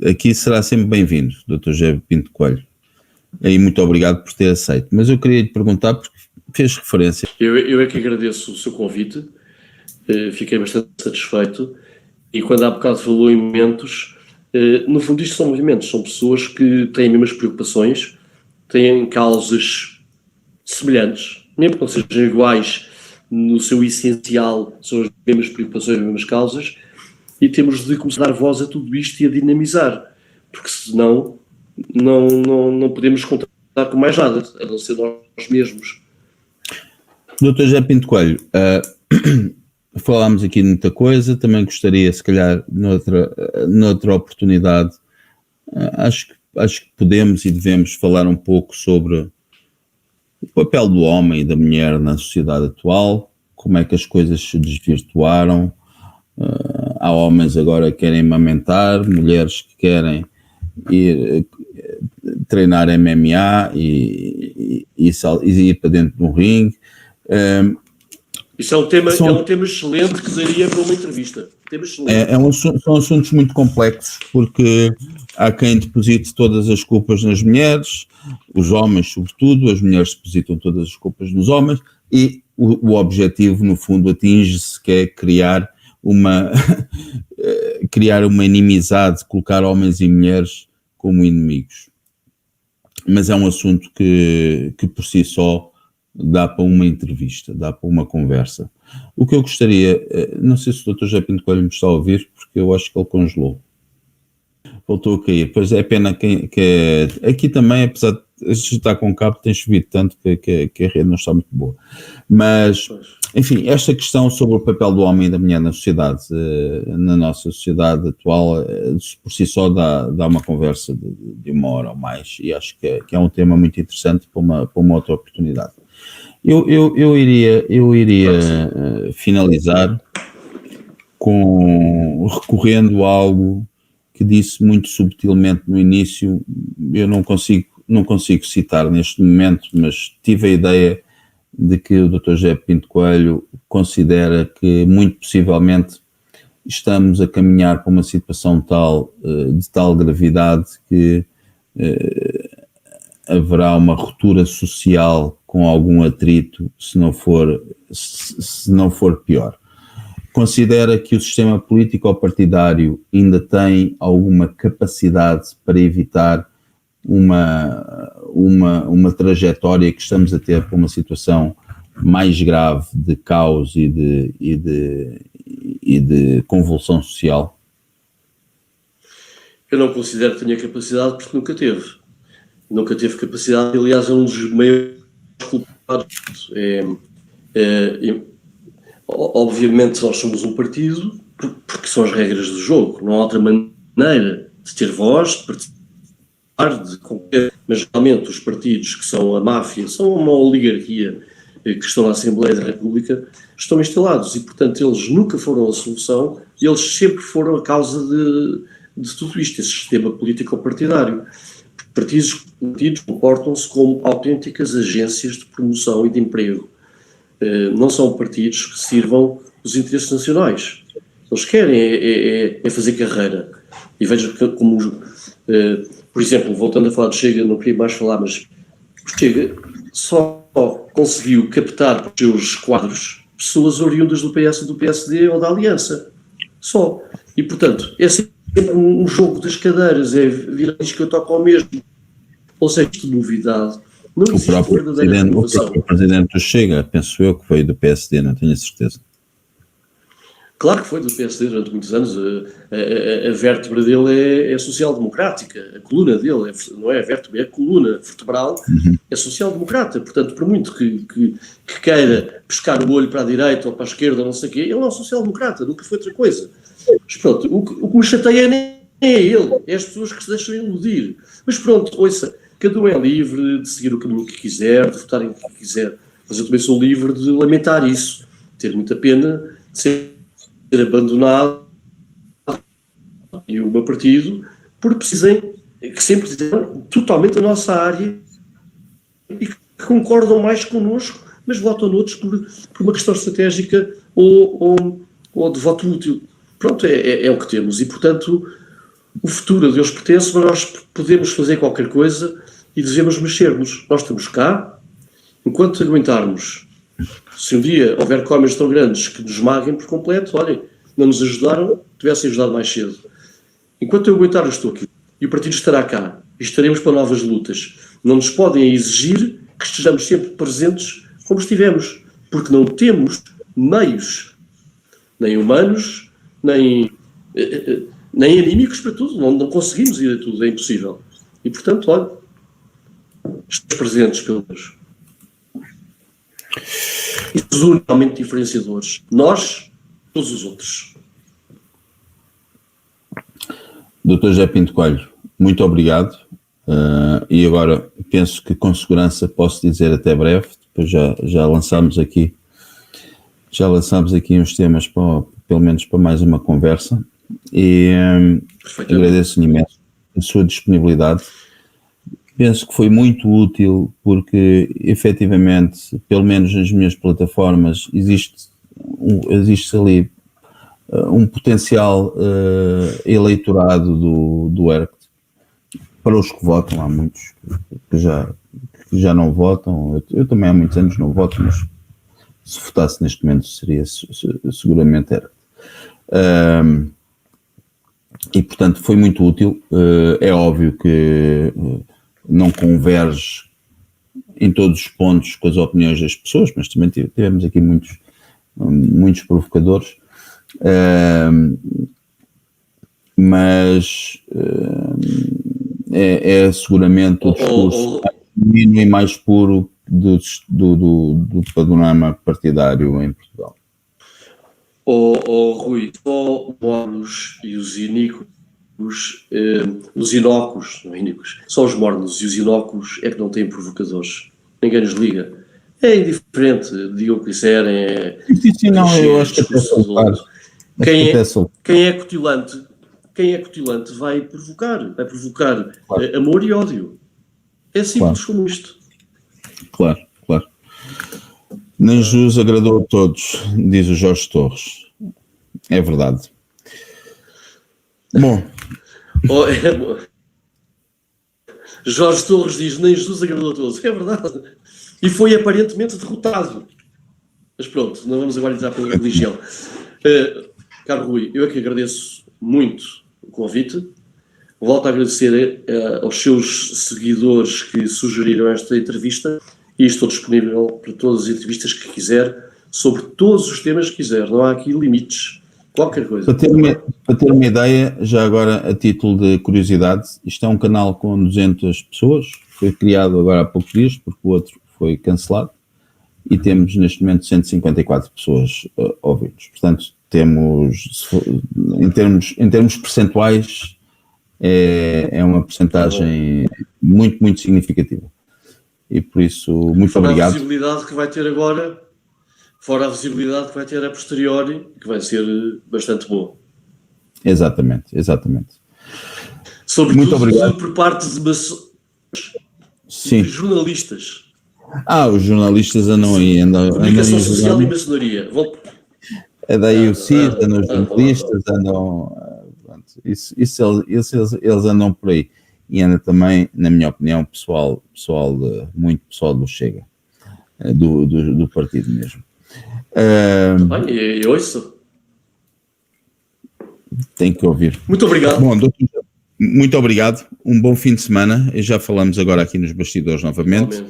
Aqui será sempre bem-vindo, Dr. José Pinto Coelho. E muito obrigado por ter aceito. Mas eu queria lhe perguntar, porque fez referência. Eu é que agradeço o seu convite, fiquei bastante satisfeito. E quando há bocado falou em movimentos, no fundo isto são movimentos, são pessoas que têm as mesmas preocupações, têm causas semelhantes, mesmo que não sejam iguais no seu essencial, são as mesmas preocupações, as mesmas causas, e temos de começar a dar voz a tudo isto e a dinamizar, porque senão não podemos contar com mais nada, a não ser nós mesmos. Dr. José Pinto Coelho, falámos aqui de muita coisa, também gostaria, se calhar, noutra oportunidade, acho que podemos e devemos falar um pouco sobre o papel do homem e da mulher na sociedade atual, como é que as coisas se desvirtuaram. Há homens agora que querem amamentar, mulheres que querem ir treinar MMA e ir para dentro de um ringue. Isso é um tema excelente que daria para uma entrevista. São assuntos muito complexos, porque há quem deposite todas as culpas nas mulheres, os homens sobretudo, as mulheres depositam todas as culpas nos homens, e o objetivo, no fundo, atinge-se, que é criar uma inimizade, colocar homens e mulheres como inimigos. Mas é um assunto que por si só dá para uma entrevista, dá para uma conversa. O que eu gostaria, não sei se o Dr. José Pinto Coelho me está a ouvir, porque eu acho que ele congelou. Voltou a cair. Pois é pena que aqui também, apesar de estar com cabo, tem chovido tanto que a rede não está muito boa. Mas, enfim, esta questão sobre o papel do homem e da mulher na sociedade, na nossa sociedade atual, por si só dá uma conversa de 1 hora ou mais, e acho que é um tema muito interessante para uma outra oportunidade. Eu iria finalizar recorrendo a algo que disse muito subtilmente no início. Eu não consigo citar neste momento, mas tive a ideia de que o Dr. José Pinto Coelho considera que muito possivelmente estamos a caminhar para uma situação de tal gravidade que haverá uma ruptura social com algum atrito, se não for pior. Considera que o sistema político-partidário ainda tem alguma capacidade para evitar uma trajetória que estamos a ter para uma situação mais grave de caos e de convulsão social? Eu não considero que tenha capacidade, porque nunca teve. Nunca teve capacidade, aliás, é um dos maiores culpados. Obviamente nós somos um partido porque são as regras do jogo, não há outra maneira de ter voz, de participar, de concorrer, mas realmente os partidos que são a máfia, são uma oligarquia que estão na Assembleia da República, estão instalados e, portanto, eles nunca foram a solução, eles sempre foram a causa de tudo isto, esse sistema político-partidário. Partidos comportam-se como autênticas agências de promoção e de emprego. Não são partidos que sirvam os interesses nacionais. Eles querem é fazer carreira. E vejo como, por exemplo, voltando a falar de Chega, não queria mais falar, mas o Chega só conseguiu captar para os seus quadros pessoas oriundas do PS e do PSD ou da Aliança. Só. E, portanto, é sempre um jogo das cadeiras, é virar diz que eu toco ao mesmo. Ou seja, de novidade. Não existe verdadeira renovação. O próprio presidente do Chega, penso eu, que veio do PSD, não tenho a certeza. Claro que foi do PSD durante muitos anos. A vértebra dele é social-democrática. A coluna dele, não é a vértebra, é a coluna vertebral, é social-democrata. Portanto, por muito que queira pescar o olho para a direita ou para a esquerda, não sei o quê, ele é um social-democrata, nunca foi outra coisa. Mas pronto, o que me chateia nem é ele, é as pessoas que se deixam iludir. Mas pronto, ouça, cada um é livre de seguir o caminho que quiser, de votar em que quiser. Mas eu também sou livre de lamentar isso, ter muita pena de ser abandonado e o meu partido, porque que sempre fizeram totalmente a nossa área e que concordam mais connosco, mas votam noutros por uma questão estratégica ou de voto útil. Pronto, é o que temos e, portanto, o futuro a Deus pertence, mas nós podemos fazer qualquer coisa e devemos mexer-nos. Nós estamos cá, enquanto aguentarmos. Se um dia houver comes tão grandes que nos esmaguem por completo, olhem, não nos ajudaram, tivessem ajudado mais cedo. Enquanto eu aguentar, eu estou aqui. E o partido estará cá. E estaremos para novas lutas. Não nos podem exigir que estejamos sempre presentes como estivemos. Porque não temos meios, nem humanos, nem anímicos para tudo. Não conseguimos ir a tudo, é impossível. E, portanto, olha, estamos presentes, pelo menos. E os unicamente diferenciadores. Nós, todos os outros. Dr. José Pinto Coelho, muito obrigado. E agora penso que com segurança posso dizer até breve. Depois já lançámos aqui uns temas pelo menos para mais uma conversa. E agradeço-lhe imenso a sua disponibilidade. Penso que foi muito útil porque, efetivamente, pelo menos nas minhas plataformas, existe ali um potencial eleitorado do ERCT. Para os que votam, há muitos que já não votam. Eu também há muitos anos não voto, mas se votasse neste momento seria seguramente ERCT. E, portanto, foi muito útil. É óbvio que não converge em todos os pontos com as opiniões das pessoas, mas também tivemos aqui muitos provocadores, mas é seguramente o discurso mínimo e mais puro do panorama partidário em Portugal. Rui, só mornos e os iníquos, os inócuos, não iníquos, só os mornos e os inócuos é que não têm provocadores. Ninguém nos liga. É indiferente, digam o que quiserem. É Institucional, eu acho que até discursos soltar. longos. Quem é cutilante vai provocar Claro. amor e ódio. É simples como isto. Claro. Nem Jesus agradou a todos, diz o Jorge Torres. É verdade. Bom, Jorge Torres diz, nem Jesus agradou a todos. É verdade. E foi aparentemente derrotado. Mas pronto, não vamos agora entrar pela religião. Caro Rui, eu é que agradeço muito o convite. Volto a agradecer aos seus seguidores que sugeriram esta entrevista e estou disponível para todas as entrevistas que quiser, sobre todos os temas que quiser. Não há aqui limites. Qualquer coisa. Para ter uma ideia, já agora a título de curiosidade, isto é um canal com 200 pessoas, foi criado agora há poucos dias, porque o outro foi cancelado, e temos neste momento 154 pessoas a ouvir-nos. Portanto, temos, em termos percentuais, é uma percentagem muito, muito significativa. E por isso, muito obrigado. A visibilidade que vai ter agora, fora a visibilidade que vai ter a posteriori, que vai ser bastante boa. Exatamente. Sobretudo muito obrigado. Por parte de jornalistas. Os jornalistas andam aí. Comunicação social e maçonaria. É daí o CIS, andam os jornalistas, andam... Eles andam por aí. E anda também, na minha opinião, muito pessoal do Chega, do partido mesmo. Eu ouço. Tem que ouvir. Muito obrigado. Bom, doutor, muito obrigado. Um bom fim de semana. E já falamos agora aqui nos bastidores novamente.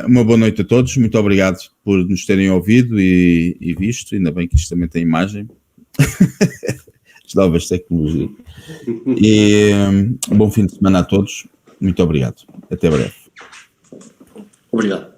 Uma boa noite a todos. Muito obrigado por nos terem ouvido e visto. Ainda bem que isto também tem imagem. As novas tecnologias. E um bom fim de semana a todos. Muito obrigado. Até breve. Obrigado.